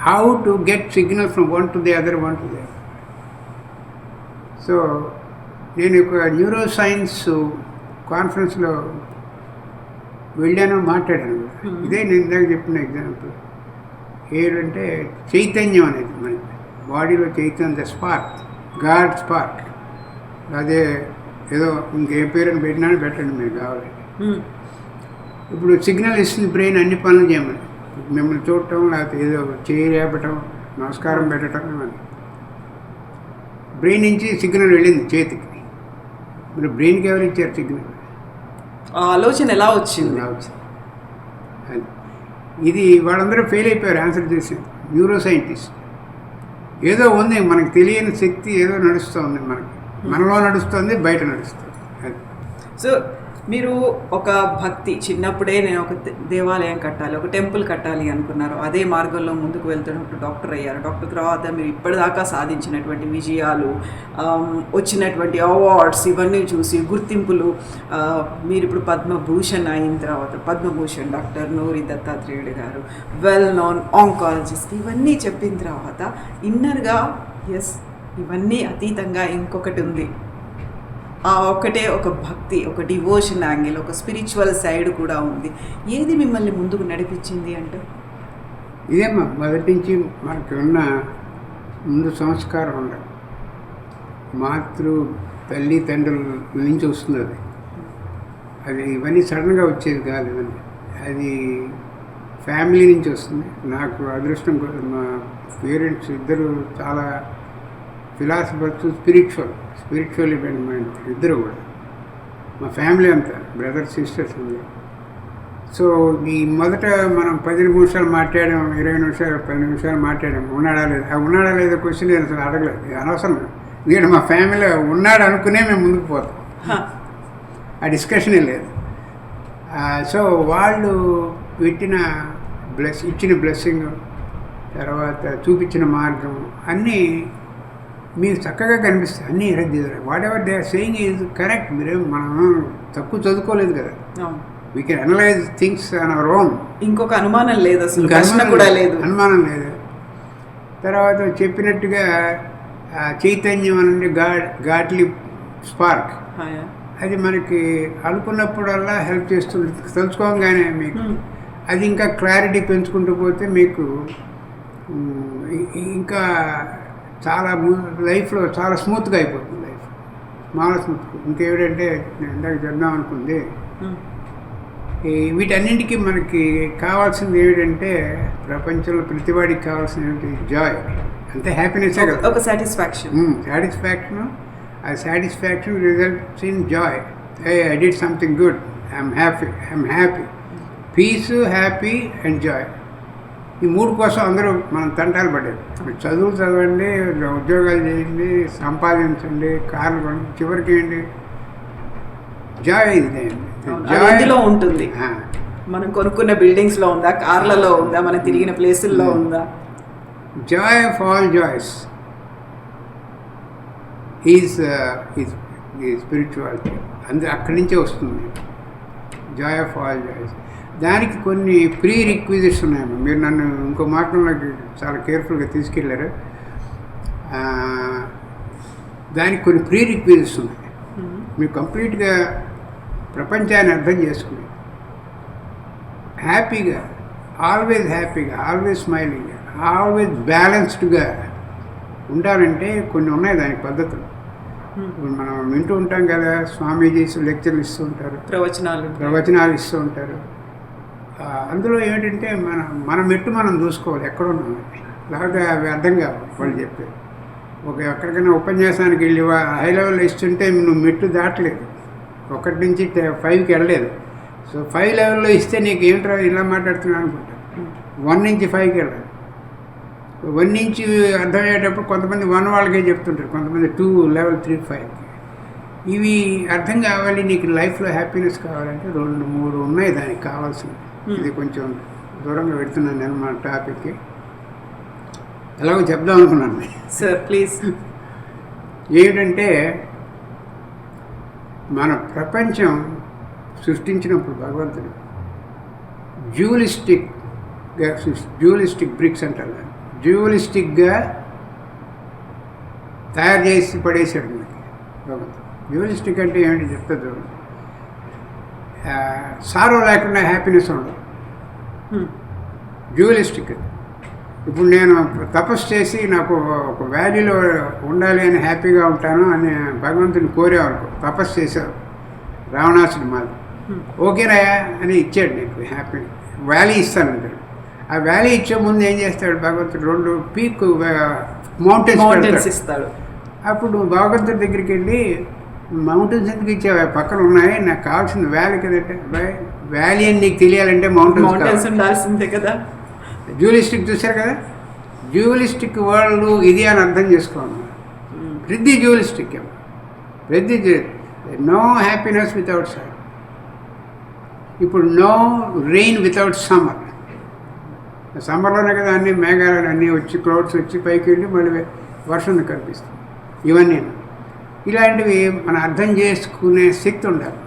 how to get signal from one to the other, one to the other. So నేను ఒక neuro science కాన్ఫరెన్స్లో వెళ్ళాను, మాట్లాడాను. ఇదే నేను ఇందాక చెప్పిన example. ఏంటంటే చైతన్యం అనేది మన బాడీలో చైతన్యం, ద స్పార్క్, గాడ్ స్పార్క్. అదే ఏదో ఇంకే పేరుని పెట్టండి మీరు కావాలి. ఇప్పుడు సిగ్నల్ ఇస్తుంది బ్రెయిన్ అన్ని పనులు చేయమని, మిమ్మల్ని చూడటం, లేకపోతే ఏదో చేయి లేపటం, నమస్కారం పెట్టడం, ఇవన్నీ బ్రెయిన్ నుంచి సిగ్నల్ వెళ్ళింది చేతికి. మరి బ్రెయిన్కి ఎవరు ఇచ్చారు సిగ్నల్? ఆలోచన ఎలా వచ్చింది? అది ఇది వాళ్ళందరూ ఫెయిల్ అయిపోయారు ఆన్సర్ చేసేది. న్యూరో సైంటిస్ట్ ఏదో ఉంది, మనకు తెలియని శక్తి ఏదో నడుస్తుంది, మనలో నడుస్తుంది, బయట నడుస్తుంది. అది సో మీరు ఒక భక్తి చిన్నప్పుడే నేను ఒక దేవాలయం కట్టాలి, ఒక టెంపుల్ కట్టాలి అనుకున్నారు, అదే మార్గంలో ముందుకు వెళ్తున్నప్పుడు డాక్టర్ అయ్యారు. డాక్టర్ తర్వాత మీరు ఇప్పటిదాకా సాధించినటువంటి విజయాలు, వచ్చినటువంటి అవార్డ్స్, ఇవన్నీ చూసి గుర్తింపులు, మీరు ఇప్పుడు పద్మభూషణ్ అయిన తర్వాత, పద్మభూషణ్ డాక్టర్ నూరి దత్తాత్రేయుడు గారు, వెల్ నోన్ ఆంకాలజిస్ట్, ఇవన్నీ చెప్పిన తర్వాత ఇన్నర్గా ఎస్ ఇవన్నీ అతీతంగా ఇంకొకటి ఉంది, ఆ ఒక్కటే ఒక భక్తి, ఒక డివోషన్ యాంగిల్, ఒక స్పిరిచువల్ సైడ్ కూడా ఉంది. ఏది మిమ్మల్ని ముందుకు నడిపించింది అంటే? ఇదేమ్మా మొదటి నుంచి మనకి ఉన్న ముందు సంస్కారం ఉండాలి. తల్లి తండ్రుల నుంచి వస్తుంది అది ఇవన్నీ సడన్గా వచ్చేది కాదు, ఇవన్నీ అది ఫ్యామిలీ నుంచి వస్తుంది. నాకు అదృష్టం కూడా మా పేరెంట్స్ ఇద్దరు చాలా ఫిలాసఫర్స్, స్పిరిచువల్ మైండ్ ఇద్దరు కూడా. మా ఫ్యామిలీ అంతా బ్రదర్స్ సిస్టర్స్ ఉంది. సో ఈ మొదట మనం 10 నిమిషాలు మాట్లాడాం, 20 నిమిషాలు 10 నిమిషాలు మాట్లాడాం, ఉన్నాడా లేదా, ఆ ఉన్నాడా లేదా క్వశ్చన్ నేను అసలు అడగలేదు, ఇది అనవసరం. ఎందుకంటే మా ఫ్యామిలీలో ఉన్నాడు అనుకునే మేము ముందుకు పోతాం, ఆ డిస్కషనే లేదు. సో వాళ్ళు ఇచ్చిన బ్లెస్సింగ్, తర్వాత చూపించిన మార్గం అన్నీ మీకు చక్కగా కనిపిస్తాయి. అన్నీ whatever they are saying is correct. మనం తక్కువ చదువుకోలేదు కదా, we can analyse things on our own. ఇంకొక అనుమానం లేదు, అసలు ప్రశ్న కూడా లేదు, అనుమానం లేదు. తర్వాత చెప్పినట్టుగా చైతన్యం అనే గాడ్లీ స్పార్క్, అది మనకి అనుకున్నప్పుడల్లా హెల్ప్ చేస్తుంది. తెలుసుకోగానే మీకు అది ఇంకా క్లారిటీ పెంచుకుంటూ పోతే మీకు ఇంకా చాలా లైఫ్లో చాలా స్మూత్గా అయిపోతుంది. లైఫ్ చాలా స్మూత్. ఇంకేమిటంటే నేను ఇందాక చెప్దాం అనుకుంది, వీటన్నింటికీ మనకి కావాల్సింది ఏమిటంటే, ప్రపంచంలో ప్రతివాడికి కావాల్సింది ఏమిటి? జాయ్. అంతే, హ్యాపీనెస్సే కదా, ఒక సాటిస్ఫాక్షన్. ఆ satisfaction results in joy. I did something good, I'm happy. Peace, happy and joy, ఈ 3 కోసం అందరూ మనం తంటాలు పడ్డారు. చదువులు చదవండి, ఉద్యోగాలు చేయండి, సంపాదించండి, కార్లు కొనండి, చివరికి ఏంటి? జాయ్. జాయ్లో ఉంటుంది. మనం కొనుక్కున్న బిల్డింగ్స్లో ఉందా, కార్లలో ఉందా, మనం తిరిగిన ప్లేసుల్లో ఉందా? Joy of all joys is spirituality. అక్కడి నుంచే వస్తుంది జాయ్ ఆఫ్ ఆల్ జాయ్స్. దానికి కొన్ని ప్రీ రిక్విజిట్స్ ఉన్నాయమ్మా. మీరు నన్ను ఇంకో మార్గంలోకి చాలా కేర్ఫుల్గా తీసుకెళ్ళారు. దానికి కొన్ని ప్రీ రిక్విజిట్స్ ఉన్నాయి. మీరు కంప్లీట్గా ప్రపంచాన్ని అర్థం చేసుకుని హ్యాపీగా, ఆల్వేస్ స్మైలింగ్, ఆల్వేస్ బ్యాలెన్స్డ్గా ఉండాలంటే కొన్ని ఉన్నాయి దానికి పద్ధతులు. మనం వింటూ ఉంటాం కదా, స్వామీజీస్ లెక్చర్లు ఇస్తూ ఉంటారు, ప్రవచనాలు ఇస్తూ ఉంటారు. అందులో ఏంటంటే మన మెట్టు మనం చూసుకోవాలి, ఎక్కడున్నాం. లేకపోతే అవి అర్థం కావు వాళ్ళు చెప్పేది. ఎక్కడికైనా ఉపన్యాసానికి వెళ్ళి హై లెవెల్లో ఇస్తుంటే నువ్వు మెట్టు దాటలేదు, 1 నుంచి 5కి వెళ్ళలేదు. సో 5 లెవెల్లో ఇస్తే నీకు ఏమిట్రా ఇలా మాట్లాడుతున్నాను అనుకుంటా. 1 నుంచి 5కి వెళ్ళాలి. 1 నుంచి అర్థమయ్యేటప్పుడు కొంతమంది 1 వాళ్ళకే చెప్తుంటారు, కొంతమంది 2, లెవెల్ 3, 5కి. ఇవి అర్థం కావాలి. నీకు లైఫ్లో హ్యాపీనెస్ కావాలంటే 2, 3 ఉన్నాయి దానికి కావాల్సినవి. ఇది కొంచెం దూరంగా పెడుతున్నాను నేను మన టాపిక్కి, ఎలాగో చెప్దాం అనుకున్నాను సార్, ప్లీజ్. ఏమిటంటే, మన ప్రపంచం సృష్టించినప్పుడు భగవంతుడు డ్యూలిస్టిక్ బ్రిక్స్ అంటారు, డ్యూలిస్టిక్గా తయారు చేసి పడేశాడు మనకి భగవంతుడు. డ్యూలిస్టిక్ అంటే ఏమిటి చెప్తా చూడండి. సారో లేకుండా హ్యాపీనెస్ ఉండదు, డ్యూలిస్టిక్. ఇప్పుడు నేను తపస్సు చేసి నాకు ఒక వ్యాలీలో ఉండాలి అని హ్యాపీగా ఉంటాను అని భగవంతుని కోరేవనుకో, తపస్సు చేశావు, రావణాసుడి మాది, ఓకేనాయా అని ఇచ్చాడు నీకు హ్యాపీ, వ్యాలీ ఇస్తానంటాడు. ఆ వ్యాలీ ఇచ్చే ముందు ఏం చేస్తాడు భగవంతుడు? 2 పీక్ మౌంటైన్స్ ఇస్తాడు. అప్పుడు భగవంతుడి దగ్గరికి వెళ్ళి, మౌంటైన్స్ ఎందుకు ఇచ్చావు, పక్కన ఉన్నాయి, నాకు కావాల్సింది వ్యాలీ కదంటే. వ్యాలీ అని నీకు తెలియాలంటే మౌంటైన్స్ ఉండాల్సిందే కదా. డ్యూలిస్టిక్ చూశారు కదా, డ్యూలిస్టిక్ వరల్డ్ ఇది అని అర్థం చేసుకోవాలి. ప్రతి డ్యూలిస్టిక్, నో హ్యాపీనెస్ వితౌట్ సన్. ఇప్పుడు నో రెయిన్ వితౌట్ సమ్మర్. సమ్మర్లోనే కదా అన్ని మేఘాలు అన్నీ వచ్చి, క్లౌడ్స్ వచ్చి పైకి వెళ్ళి మళ్ళీ వర్షం కనిపిస్తుంది. ఇవన్నీ ఇలాంటివి మనం అర్థం చేసుకునే శక్తి ఉండాలి.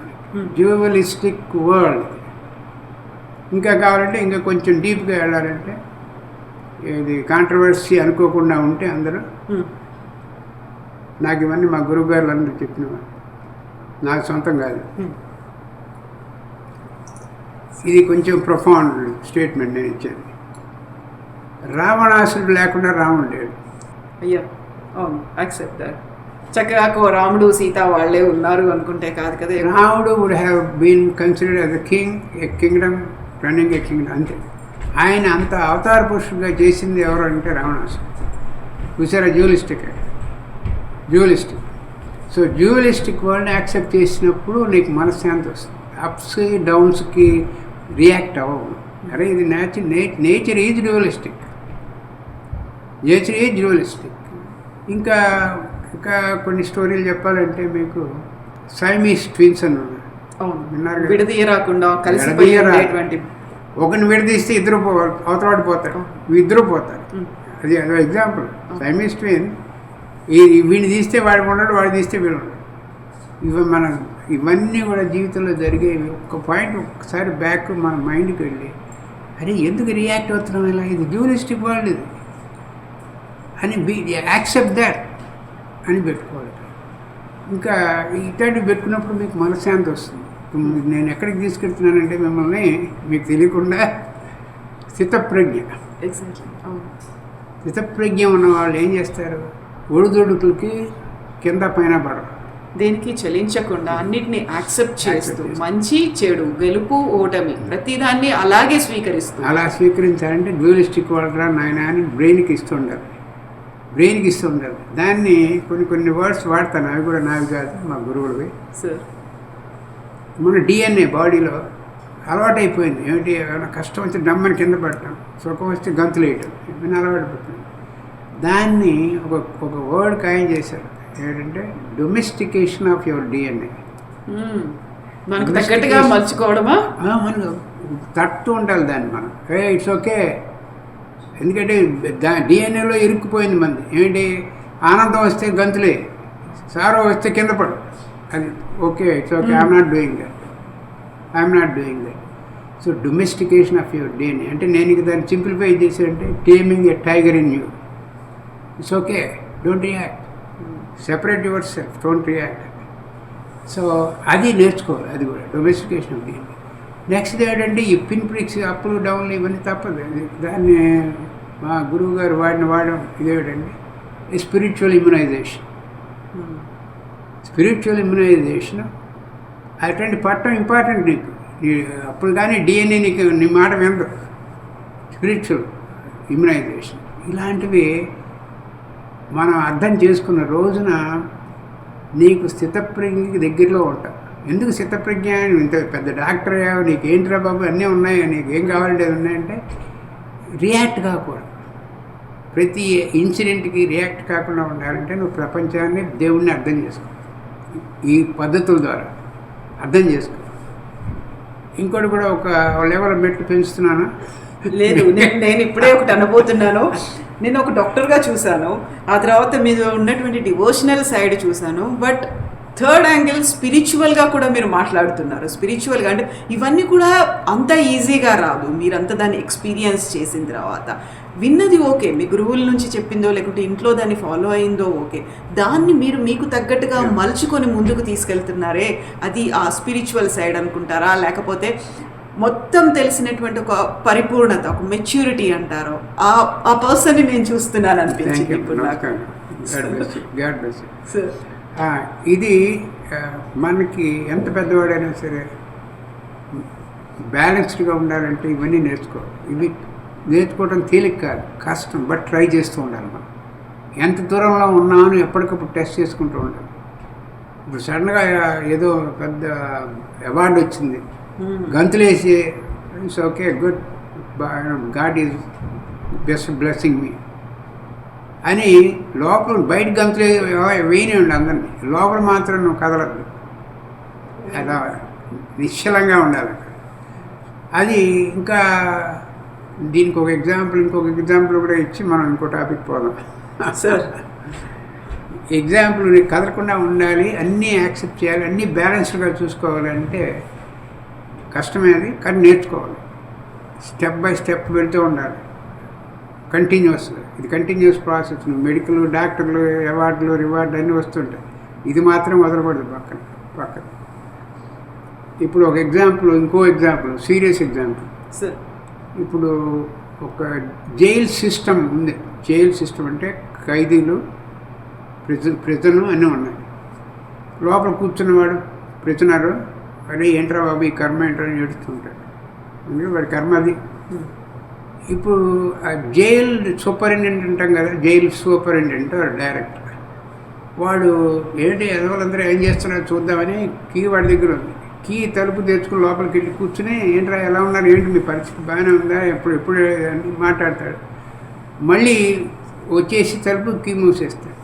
Dualistic world. ఇంకా కావాలంటే ఇంకా కొంచెం డీప్గా వెళ్ళాలంటే, ఇది కాంట్రవర్సీ అనుకోకుండా ఉంటే అందరూ, నాకు ఇవన్నీ మా గురువుగారులు అందరూ చెప్పినవారు, నాకు సొంతం కాదు. ఇది కొంచెం ప్రొఫౌండ్ స్టేట్మెంట్ నేను ఇచ్చేది. రావణాసుడు లేకుండా రాముడు లేడు. అయ్యో, అవును, యాక్సెప్ట్ దట్. చక్కగా రాముడు సీత వాళ్ళే ఉన్నారు అనుకుంటే కాదు కదా. Ramudu would have been considered as a king, a kingdom, running a kingdom, అంతే. ఆయన అంత అవతార పురుషుడిగా చేసింది ఎవరు అంటే రావణాసుడు. చూసారా డ్యూలిస్టిక్. డ్యూయలిస్టిక్. సో డ్యూయలిస్టిక్ వరల్డ్ని యాక్సెప్ట్ చేసినప్పుడు నీకు మనశ్శాంతి వస్తుంది. అప్స్ డౌన్స్కి రియాక్ట్ అవ్వవు. అరే ఇది nature is dualistic. Nature is dualistic. ఇంకా ఇంకా కొన్ని స్టోరీలు చెప్పాలంటే మీకు సైమీస్ ట్విన్స్ అని ఉన్నారు. అవును, విన్నారు కదా? విడదీయరాకుండా విడదీయరా- ఒకరిని విడదీస్తే ఇద్దరు అవతలాడి పోతారు, ఇద్దరు పోతారు. అది అదో ఎగ్జాంపుల్. సైమీస్ ట్విన్, వీడిని తీస్తే వాడు ఉండడు, వాడు తీస్తే వీడు ఉండడు. ఇవన్నీ కూడా జీవితంలో జరిగేవి. ఒక పాయింట్ ఒక్కసారి బ్యాక్ మన మైండ్కి వెళ్ళి అరే ఎందుకు రియాక్ట్ అవుతున్నాం ఇలా, ఇది డ్యూయలిస్టిక్ వరల్డ్ ఇది అని యాక్సెప్ట్ దాట్ అని పెట్టుకోవాలి. ఇంకా ఇట్లాంటివి పెట్టుకున్నప్పుడు మీకు మనశ్శాంతి వస్తుంది. నేను ఎక్కడికి తీసుకెళ్తున్నానంటే మిమ్మల్ని మీకు తెలియకుండా స్థితప్రజ్ఞ. ఎగ్జాక్ట్లీ. అవును. స్థితప్రజ్ఞ ఉన్న వాళ్ళు ఏం చేస్తారు, ఒడిదుడుకులకి కింద పైన పడరు. దేనికి చలించకుండా అన్నిటిని యాక్సెప్ట్ చేస్తూ మంచి చెడు గెలుపు ఓటమి ప్రతిదాన్ని అలాగే స్వీకరిస్తూ. అలా స్వీకరించాలంటే డ్యూయలిస్టిక్ వాళ్ళరా నాయన అని బ్రెయిన్కి ఇస్తుండాలి. దాన్ని కొన్ని వర్డ్స్ వాడతాను, అవి కూడా నావి కాదు, మా గురువులవి. సార్, మన డిఎన్ఏ బాడీలో అలవాటైపోయింది. ఏమిటి, ఏమైనా కష్టం వచ్చి డమ్మని కింద పడటం, సుఖం వస్తే గంతులు వేయటం, ఇవన్నీ అలవాటు పడుతుంది. దాన్ని ఒక వర్డ్ ఖాయం చేశారు, ఏంటంటే డొమెస్టికేషన్ ఆఫ్ యువర్ డిఎన్ఏ. మనకు తగ్గట్టుగా మలుచుకోవడమా? మనకు తట్టు ఉండాలి దాన్ని మనం. It's okay. ఎందుకంటే డిఎన్ఏలో ఇరుక్కుపోయింది మంది. ఏంటి, ఆనందం వస్తే గంతులే, సారో వస్తే కింద పడు, అది okay, it's okay, I'm not doing that. So domestication of your DNA అంటే నేను ఇక దాన్ని సింప్లిఫై చేశానంటే taming a tiger in you. It's okay, don't react, separate your self, don't react. So అది నేర్చుకోవాలి, అది కూడా డొమెస్టికేషన్ ఆఫ్ డిఎన్ఏ. నెక్స్ట్ ఏంటంటే ఈ పిన్ ప్రిక్స్, అప్పులు డౌన్లు ఇవన్నీ తప్పదు. దాన్ని మా గురువు గారు వాడడం ఇదేమిటండి స్పిరిచువల్ ఇమ్యునైజేషన్. అటువంటి పట్టడం ఇంపార్టెంట్ నీకు. అప్పుడు కానీ డిఎన్ఏ నీకు నీ మాట వినదు. స్పిరిచువల్ ఇమ్యునైజేషన్ ఇలాంటివి మనం అర్థం చేసుకున్న రోజున నీకు స్థితప్రజ్ఞకి దగ్గరలో ఉంటావు. ఎందుకు స్థితప్రజ్ఞ, ఇంత పెద్ద డాక్టర్ అయ్యావు, నీకేంట్రా బాబు అన్నీ ఉన్నాయి, నీకేం కావాలంటే అది ఉన్నాయంటే రియాక్ట్ కాకూడదు. ప్రతి ఇన్సిడెంట్కి రియాక్ట్ కాకుండా ఉండాలంటే నువ్వు ప్రపంచాన్ని, దేవుణ్ణి అర్థం చేసుకో. ఈ పద్ధతుల ద్వారా అర్థం చేసుకో. ఇంకోటి కూడా ఒక లెవెల్ మెట్లు పెంచుతున్నాను. లేదు, నేను ఇప్పుడే ఒకటి అనబోతున్నాను. నేను ఒక డాక్టర్గా చూశాను, ఆ తర్వాత మీద ఉన్నటువంటి డివోషనల్ సైడ్ చూశాను. బట్ థర్డ్ యాంగిల్ స్పిరిచువల్గా కూడా మీరు మాట్లాడుతున్నారు. స్పిరిచువల్గా అంటే ఇవన్నీ కూడా అంత ఈజీగా రాదు. మీరంతా దాన్ని ఎక్స్పీరియన్స్ చేసిన తర్వాత విన్నది ఓకే, మీ గురువుల నుంచి చెప్పిందో లేకుంటే ఇంట్లో దాన్ని ఫాలో అయిందో ఓకే, దాన్ని మీరు మీకు తగ్గట్టుగా మలుచుకొని ముందుకు తీసుకెళ్తున్నారే, అది ఆ స్పిరిచువల్ సైడ్ అనుకుంటారా, లేకపోతే మొత్తం తెలిసినటువంటి ఒక పరిపూర్ణత, ఒక మెచ్యూరిటీ అంటారో ఆ పర్సన్ని నేను చూస్తున్నాను అనిపించింది ఇప్పుడు నాకు. సార్, ఇది మనకి ఎంత పెద్దవాడైనా సరే బ్యాలెన్స్డ్గా ఉండాలంటే ఇవన్నీ నేర్చుకోవాలి. ఇవి నేర్చుకోవడం తేలిక కాదు, కష్టం. బట్ ట్రై చేస్తూ ఉండాలి. మనం ఎంత దూరంలో ఉన్నామని ఎప్పటికప్పుడు టెస్ట్ చేసుకుంటూ ఉండాలి. ఇప్పుడు సడన్గా ఏదో పెద్ద అవార్డు వచ్చింది, గంతులేసి it's okay, good, God is best blessing me అని లోపల బయట గంతులు వేయనే ఉండి అందరినీ, లోపల మాత్రం నువ్వు కదలద్దు, అలా నిశ్చలంగా ఉండాలి. అది ఇంకా దీనికి ఒక ఇంకొక ఎగ్జాంపుల్ కూడా ఇచ్చి మనం ఇంకో టాపిక్ పోదాం. సార్, ఎగ్జాంపుల్ నీకు కదలకుండా ఉండాలి, అన్నీ యాక్సెప్ట్ చేయాలి, అన్నీ బ్యాలెన్స్డ్గా చూసుకోవాలంటే కష్టమే. అది కానీ నేర్చుకోవాలి. స్టెప్ బై స్టెప్ వెళ్తూ ఉండాలి కంటిన్యూస్గా. ఇది కంటిన్యూస్ ప్రాసెస్. మెడికల్, డాక్టర్లు, అవార్డులు, రివార్డులు అన్నీ వస్తుంటాయి. ఇది మాత్రం వదలకూడదు పక్కన. ఇప్పుడు ఒక ఎగ్జాంపుల్, ఇంకో ఎగ్జాంపుల్, సీరియస్ ఎగ్జాంపుల్. సార్, ఇప్పుడు ఒక జైల్ సిస్టమ్ ఉంది. జైల్ సిస్టమ్ అంటే ఖైదీలు, ప్రిజన్ అన్నీ ఉన్నాయి. లోపల కూర్చున్నవాడు ప్రిజనరు, అదే ఏంట్రా బాబు ఈ కర్మ ఏంట్రా అని ఏడుస్తుంటాడు. ఎందుకంటే వాడి కర్మ అది. ఇప్పుడు ఆ జైల్ సూపరింటెండెంట్ అంటాం కదా, జైలు సూపరింటెండెంట్ డైరెక్టర్ వాడు ఏంటి ఎదవలందరూ ఏం చేస్తున్నారో చూద్దామని కీ వాడి దగ్గర ఉంది. కీ తలుపు తెచ్చుకుని లోపలికి వెళ్ళి కూర్చుని ఏంట్రా ఎలా ఉన్నారు, ఏంటి మీ పరిస్థితి బాగానే ఉందా, ఎప్పుడు అని మాట్లాడతాడు. మళ్ళీ వచ్చేసి తలుపు కీ మూసేస్తాడు.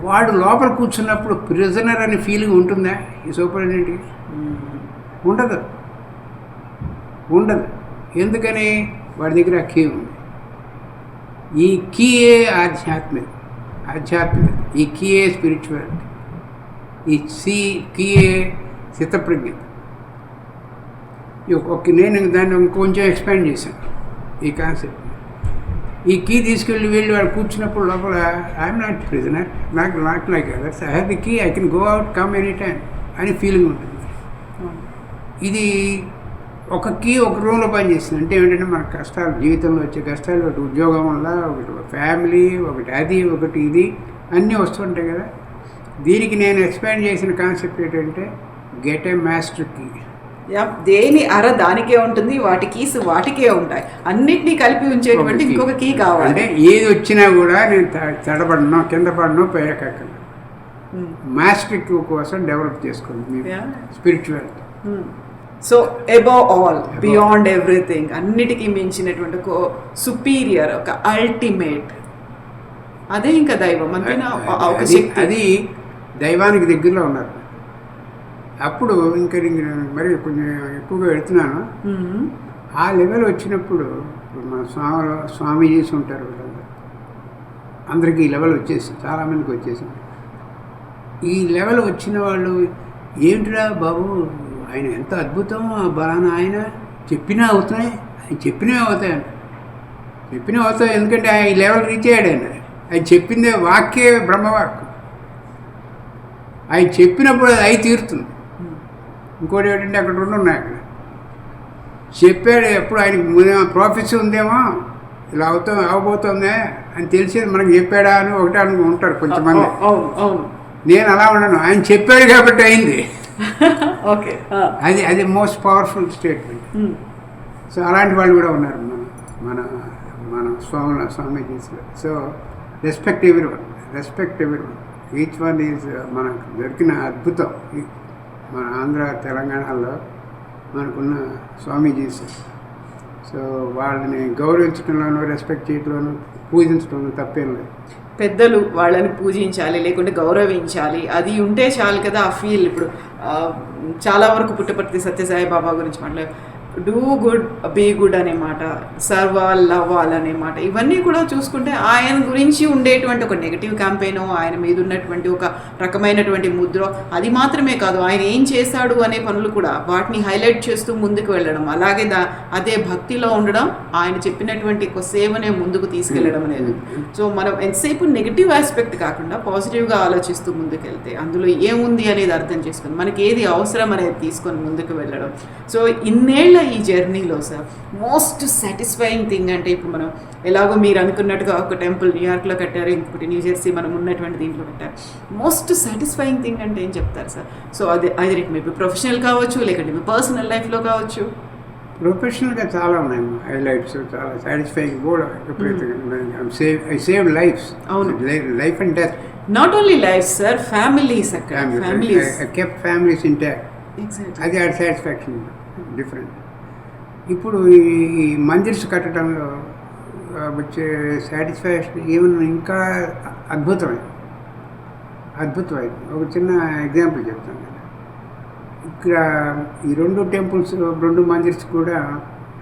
వాడు లోపల కూర్చున్నప్పుడు ప్రిజనర్ అనే ఫీలింగ్ ఉంటుందా ఈ సూపరింటెండెంట్కి? ఉండదు. ఎందుకని? వాడి దగ్గర ఆ కీ ఉంది. ఈ కీయే ఆధ్యాత్మిక, ఈ కీయే స్పిరిచువాలిటీ, ఈ కీయే స్థితప్రజ్ఞ. నేను దాన్ని కొంచెం ఎక్స్పాండ్ చేశాను ఈ కాన్సెప్ట్. ఈ కీ తీసుకెళ్ళి వెళ్ళి వాడు కూర్చున్నప్పుడు లోపల I'm not prisoner, not like others, I have the key, I can go out, come any time అని ఫీలింగ్ ఉంటుంది. ఇది ఒక కీ ఒక రూమ్లో పనిచేస్తుంది. అంటే ఏంటంటే మన కష్టాలు, జీవితంలో వచ్చే కష్టాలు, ఒకటి ఉద్యోగం వల్ల, ఒకటి ఫ్యామిలీ, ఒకటి అది, ఒకటి ఇది అన్నీ వస్తుంటాయి కదా. దీనికి నేను ఎక్స్పాండ్ చేసిన కాన్సెప్ట్ ఏంటంటే గెట్ ఏ మాస్టర్ కీ. దేని దానికే ఉంటుంది, వాటి కీస్ వాటికే ఉంటాయి. అన్నిటినీ కలిపి ఉంచేటువంటి ఇంకొక కీ కావాలి. అంటే ఏది వచ్చినా కూడా నేను తడబడను, కింద పడను, పేయకక్కను. మాస్టర్ కీ కోసం డెవలప్ చేసుకోండి spirituality. So above all, beyond everything, అన్నిటికీ మించినటువంటి ఒక సుపీరియర్, ఒక అల్టిమేట్, అదే ఇంకా దైవం అంతేనా? ఒక శక్తి. అది దైవానికి దగ్గరలో ఉన్నారు. అప్పుడు ఇంకా మరి కొంచెం ఎక్కువగా వెళ్తున్నాను. ఆ లెవెల్ వచ్చినప్పుడు మన స్వామీజీస్ ఉంటారు, వీళ్ళందరూ అందరికీ ఈ లెవెల్ వచ్చేసి చాలామందికి వచ్చేసింది. ఈ లెవెల్ వచ్చిన వాళ్ళు ఏమిటిరా బాబు, ఆయన ఎంత అద్భుతం, బలానా ఆయన చెప్పినా అవుతాయి, ఆయన చెప్పినవి అవుతాయంట, చెప్పినవి అవుతాయి. ఎందుకంటే ఆయన ఈ లెవెల్ రీచ్ అయ్యాడు. ఆయన చెప్పిందే వాక్యే బ్రహ్మవాక్కు. ఆయన చెప్పినప్పుడు అది అయి తీరుతుంది. ఇంకోటి ఏంటంటే అక్కడ రెండు ఉన్నాయి. అక్కడ చెప్పాడు, ఎప్పుడు ఆయనకి ప్రాఫెసీ ఉందేమో, ఇలా అవబోతుందే అని తెలిసేది మనకు చెప్పాడా అని ఒకటే ఉంటారు కొంతమంది. నేను అలా ఉండను, ఆయన చెప్పాడు కాబట్టి అయింది. ఓకే, అది మోస్ట్ పవర్ఫుల్ స్టేట్మెంట్. సో అలాంటి వాళ్ళు కూడా ఉన్నారు మన మన స్వామీజీస్లో. So respect every one, each one is మనకు దొరికిన అద్భుతం. మన ఆంధ్ర తెలంగాణలో మనకున్న స్వామీజీస్. సో వాళ్ళని గౌరవించడంలోనూ, రెస్పెక్ట్ చేయడంలోనూ, పూజించడంలో తప్పేం లేదు. పెద్దలు వాళ్ళని పూజించాలి, లేకుంటే గౌరవించాలి, అది ఉంటే చాలు కదా ఆ ఫీల్. ఇప్పుడు చాలా వరకు పుట్టపర్తి సత్యసాయి బాబా గురించి మాట్లాడు, డూ గుడ్ బీ గుడ్ అనే మాట, సర్వ్ ఆల్ లవ్ ఆల్ అనే మాట, ఇవన్నీ కూడా చూసుకుంటే ఆయన గురించి ఉండేటువంటి ఒక నెగిటివ్ క్యాంపెయిన్, ఆయన మీద ఉన్నటువంటి ఒక రకమైనటువంటి ముద్ర, అది మాత్రమే కాదు ఆయన ఏం చేశాడు అనే పనులు కూడా వాటిని హైలైట్ చేస్తూ ముందుకు వెళ్ళడం, అలాగే అదే భక్తిలో ఉండడం, ఆయన చెప్పినటువంటి ఒక సేవనే ముందుకు తీసుకెళ్ళడం అనేది. సో మనం ఎంతసేపు నెగిటివ్ ఆస్పెక్ట్ కాకుండా పాజిటివ్గా ఆలోచిస్తూ ముందుకెళ్తే అందులో ఏముంది అనేది అర్థం చేసుకొని మనకి ఏది అవసరం అనేది తీసుకొని ముందుకు వెళ్ళడం. సో ఇన్నేళ్ల ఈ జర్నీలో సార్ మోస్ట్ సాటిస్ఫైయింగ్ థింగ్ అంటే, ఇప్పుడు మనం ఎలాగో మీరు అనుకున్నట్టుగా ఒక టెంపుల్ న్యూయార్క్లో కట్టారు, ఇంకొకటి న్యూజెర్సీ మనం ఉన్నటువంటి దీంట్లో కట్టారు, మోస్ట్ సాటిస్ఫైయింగ్ థింగ్ అంటే ఏం చెప్తారు సార్? సో అది ఇట్ మేబీ ప్రొఫెషనల్ కావచ్చు, లేకుంటే మీ పర్సనల్ లైఫ్లో కావచ్చు. ప్రొఫెషనల్గా చాలా ఉన్నాయి హైలైట్స్, చాలా సాటిస్ఫైయింగ్ కూడా. I save lives, life and death. Not only life sir, families. అక్కడ families, I kept families intact. Exactly, అది ఆ సాటిస్ఫాక్షన్ డిఫరెంట్. ఇప్పుడు ఈ మందిర్స్ కట్టడంలో వచ్చే సాటిస్ఫాక్షన్ ఏమన్నా ఇంకా అద్భుతమైంది. ఒక చిన్న ఎగ్జాంపుల్ చెప్తాను. ఇక్కడ ఈ రెండు టెంపుల్స్, రెండు మందిర్స్ కూడా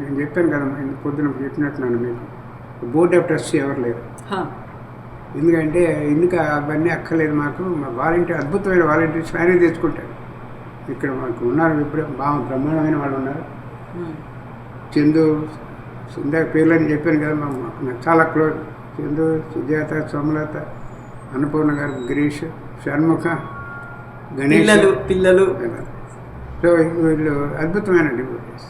నేను చెప్పాను కదా, పొద్దున చెప్పినట్టున్నాను మీకు, బోర్డ్ ఆఫ్ ట్రస్టీ ఎవరు లేరు. ఎందుకంటే అవన్నీ అక్కర్లేదు మాకు, మా వాలంటీర్, అద్భుతమైన వాలంటీర్స్ ఆయనే తెచ్చుకుంటారు. ఇక్కడ మాకు ఉన్నారు, ఇప్పుడే బాగా బ్రహ్మాండమైన వాళ్ళు ఉన్నారు. చందు, ఇందాక పేర్లని చెప్పాను కదా, నాకు చాలా క్లోజ్. చందు, సుజాత, సోమలత, అన్నపూర్ణ గారు, గిరీష్, షణ్ముఖ, గణేష్ పిల్లలు. సో వీళ్ళు అద్భుతమైన డివోటీస్.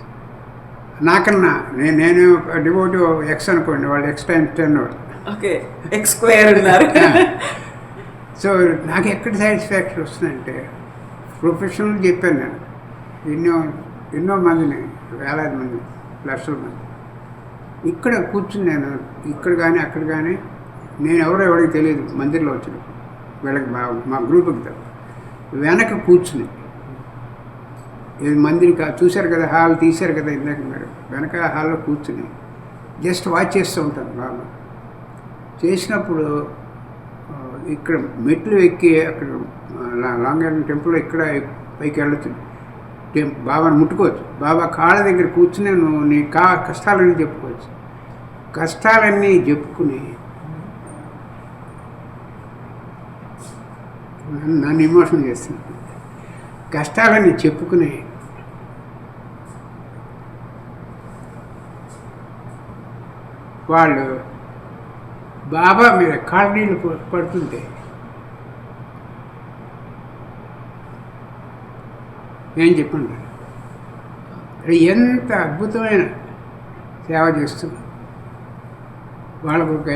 నాకన్నా నేను డివోటీ ఎక్స్ అనుకోండి, వాళ్ళు ఎక్స్ టైమ్స్ 10 వాళ్ళు. ఓకే, ఎక్స్ స్క్వేర్ ఉన్నారు. సో నాకు ఎక్కడ సాటిస్ఫాక్షన్ వస్తుందంటే, ప్రొఫెషనల్ చెప్పాను నేను ఎన్నో మందిని, వేలాది మంది, లక్షల మంది ఇక్కడ కూర్చుని, నేను ఇక్కడ కానీ అక్కడ కానీ, నేను ఎవరికి తెలియదు మందిర్లో వచ్చినప్పుడు వీళ్ళకి మా గ్రూప్కి వెనక కూర్చుని ఇది మందిని చూశారు కదా, హాల్ తీశారు కదా ఇందాక మీరు, వెనక హాల్లో కూర్చుని జస్ట్ వాచ్ చేస్తూ ఉంటాను బాబా. చేసినప్పుడు ఇక్కడ మెట్లు ఎక్కి అక్కడ లాంగ్ టెంపుల్ ఇక్కడ పైకి వెళ్ళొచ్చు, బాబాని ముట్టుకోవచ్చు. బాబా కాళ్ళ దగ్గర కూర్చుని నువ్వు నీ కష్టాలన్నీ చెప్పుకోవచ్చు. కష్టాలన్నీ చెప్పుకుని నన్ను ఎమోషన్ చేస్తుంది. కష్టాలన్నీ చెప్పుకుని వాళ్ళు బాబా మీద కాళ్ళ నీళ్ళు పడుతుంటే ఏం చెప్పండి, ఎంత అద్భుతమైన సేవ చేస్తుంది. వాళ్ళకు ఒక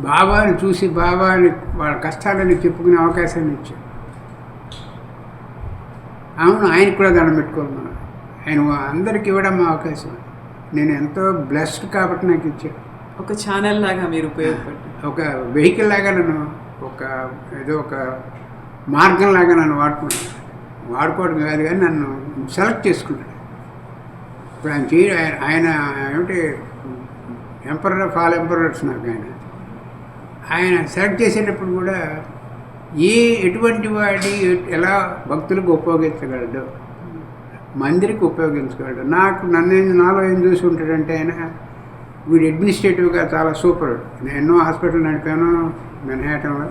బాబాని చూసి బాబాని వాళ్ళ కష్టాలని చెప్పుకునే అవకాశాన్ని ఇచ్చారు. అవును, ఆయనకు కూడా దండం పెట్టుకోవాలి మనం. ఆయన అందరికి ఇవ్వడం అవకాశం. నేను ఎంతో బ్లెస్డ్ కాబట్టి నాకు ఇచ్చాడు. ఒక ఛానల్ లాగా మీరు ఉపయోగపడ్డారు, ఒక వెహికల్ లాగా నన్ను ఏదో ఒక మార్గం లాగా నన్ను వాడుకోవడం కాదు కానీ నన్ను సెలెక్ట్ చేసుకున్నాడు. ఇప్పుడు ఆయన ఏమిటి ఎంపరర్ ఆఫ్ ఆల్ ఎంపరర్స్. నాకు ఆయన సెలెక్ట్ చేసేటప్పుడు కూడా ఎటువంటి వాడి ఎలా భక్తులకు ఉపయోగించగలడు, మందిరికి ఉపయోగించగలడు. నాలో ఏం చూసి ఉంటాడంటే ఆయన వీడు అడ్మినిస్ట్రేటివ్గా చాలా సూపర్. నేను ఎన్నో హాస్పిటల్ నడిపాను మెన్హాటన్లో.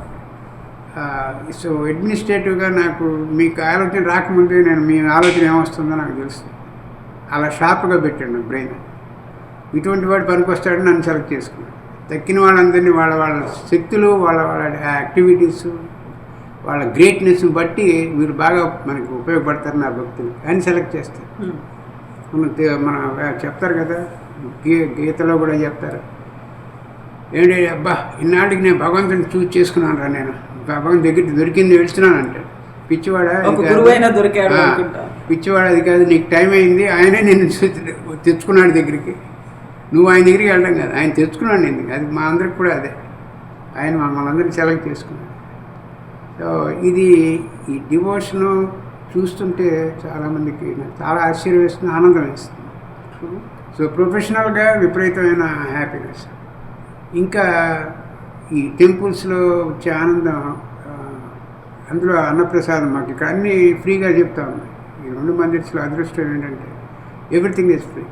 సో అడ్మినిస్ట్రేటివ్గా నాకు మీకు ఆలోచన రాకముందే నేను మీ ఆలోచన ఏమొస్తుందో నాకు తెలుస్తుంది. అలా షార్ప్గా పెట్టాడు నా బ్రెయిన్. ఇటువంటి వాడు పనికొస్తాడని నన్ను సెలెక్ట్ చేసుకున్నాను. తక్కిన వాళ్ళందరినీ వాళ్ళ వాళ్ళ శక్తులు, వాళ్ళ వాళ్ళ యాక్టివిటీస్, వాళ్ళ గ్రేట్నెస్ని బట్టి వీళ్ళు బాగా మనకి ఉపయోగపడతారు నా భక్తులు అని సెలెక్ట్ చేస్తారు. మన చెప్తారు కదా, గీతలో కూడా చెప్తారు, ఏంటి అబ్బా ఇన్నాళ్ళకి నేను భగవంతుని చూజ్ చేసుకున్నాను రా, నేను భగవంతు దగ్గర దొరికింది వెళ్తున్నాను అంటే పిచ్చివాడ అది కాదు, నీకు టైం అయింది. ఆయనే నేను తెచ్చుకున్నాడు దగ్గరికి. నువ్వు ఆయన దగ్గరికి వెళ్ళడం కాదు, ఆయన తెచ్చుకున్నాడు నేను. అది మా అందరికి కూడా అదే, ఆయన మమ్మల్ని అందరికీ సెలెక్ట్ చేసుకున్నాడు. సో ఈ డివోషను చూస్తుంటే చాలామందికి నాకు చాలా ఆశ్చర్యం వేస్తుంది, ఆనందం వేస్తుంది. సో ప్రొఫెషనల్గా విపరీతమైన హ్యాపీనెస్. ఇంకా ఈ టెంపుల్స్లో వచ్చే ఆనందం, అందులో అన్నప్రసాదం మాకు ఇక్కడ అన్నీ ఫ్రీగా చెప్తా ఉన్నాయి. ఈ 2 మందిర్స్లో అదృష్టం ఏంటంటే everything is free.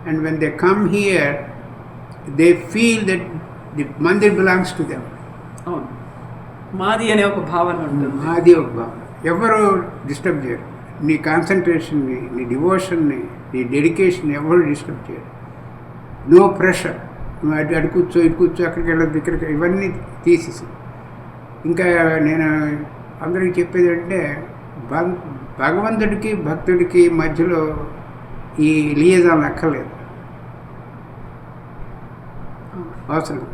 And when they come here they feel that the Mandir belongs to them. అవును, మాది అనే ఒక భావన ఉంటుంది. మాది ఒక భావన. ఎవరు డిస్టర్బ్ చేయరు. నీ కాన్సన్ట్రేషన్ని, నీ డివోషన్ని, నీ డెడికేషన్ ఎవరు డిస్టర్బ్ చేయరు. No pressure. నువ్వు అటు కూర్చో, ఇటు కూర్చో, అక్కడికి వెళ్ళదు, ఇక్కడికి, ఇవన్నీ తీసేసి. ఇంకా నేను అందరికీ చెప్పేది అంటే భగవంతుడికి భక్తుడికి మధ్యలో ఈ లియజాన్ అక్కర్లేదు, అవసరం.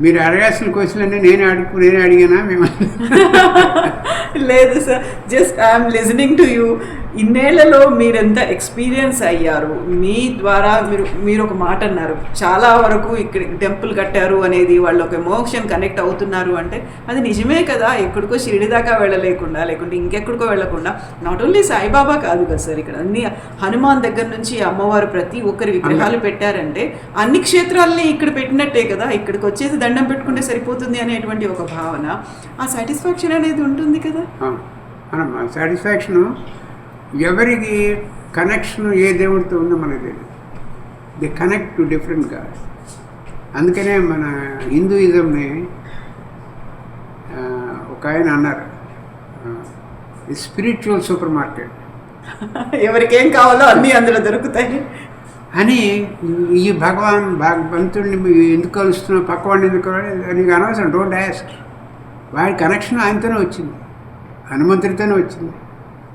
మీరు అడగాల్సిన క్వశ్చన్లన్నీ నేనే అడిగానా మిమ్మల్ని? లేదు sir, just I'm listening to you. ఇన్నేళ్లలో మీరెంత ఎక్స్పీరియన్స్ అయ్యారు, మీ ద్వారా మీరు ఒక మాట అన్నారు, చాలా వరకు ఇక్కడ టెంపుల్ కట్టారు అనేది వాళ్ళు ఒక ఎమోషన్ కనెక్ట్ అవుతున్నారు అంటే అది నిజమే కదా. ఎక్కడికో షిరిడి దాకా వెళ్ళలేకుండా, లేకుంటే ఇంకెక్కడికో వెళ్ళకుండా, నాట్ ఓన్లీ సాయిబాబా కాదు కదా సార్, ఇక్కడ అన్ని హనుమాన్ దగ్గర నుంచి అమ్మవారు ప్రతి ఒక్కరి విగ్రహాలు పెట్టారంటే అన్ని క్షేత్రాలని ఇక్కడ పెట్టినట్టే కదా. ఇక్కడికి వచ్చేసి దండం పెట్టుకుంటే సరిపోతుంది అనేటువంటి ఒక భావన, ఆ సాటిస్ఫాక్షన్ అనేది ఉంటుంది కదా. సాటిస్ఫాక్షను ఎవరికి కనెక్షన్ ఏ దేవుడితో ఉందో మనకు తెలియదు. The connect to different gods. అందుకనే మన హిందూయిజంని ఒక ఆయన అన్నారు, స్పిరిచువల్ సూపర్ మార్కెట్. ఎవరికేం కావాలో అన్నీ అందులో దొరుకుతాయి అని. ఈ భగవంతుడిని ఎందుకు కలుస్తున్నావు, పక్కవాడిని ఎందుకు నీకు అనవసరం, డోంట్ ఆస్క్. వాడి కనెక్షన్ ఆయనతోనే వచ్చింది, హనుమంతుడితోనే వచ్చింది,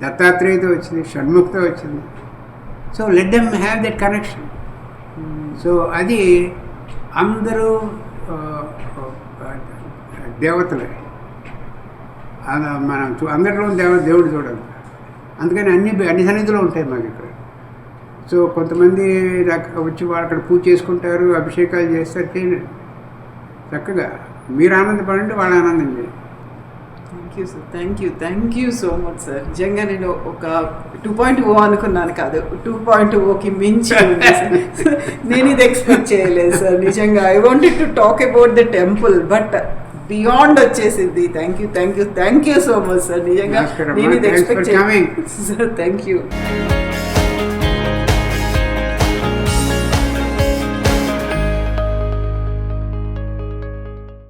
దత్తాత్రేయతో వచ్చింది, షణ్ముఖతో వచ్చింది. So let them have that connection. So అది అందరూ దేవతలే, మనం అందరిలో దేవుడు చూడాలి. అందుకని అన్ని సన్నిధిలో ఉంటాయి మాకు ఇక్కడ. సో కొంతమంది వచ్చి అక్కడ పూజ చేసుకుంటారు, అభిషేకాలు చేస్తారు, చేయలేదు. చక్కగా మీరు ఆనందపడండి, వాళ్ళు ఆనందండి. Thank you so much sir. నిజంగా నేను ఒక 2.0 అనుకున్నాను, కాదు 2.0కి మించి ఉంది సార్. నేను ఇది ఎక్స్పెక్ట్ చేయలేదు సార్ నిజంగా. I wanted to talk about the temple, but beyond వచ్చేసింది. Thank you so much sir. నిజంగా నేను ఇది ఎక్స్పెక్ట్ చేయలేదు సార్. Thank you.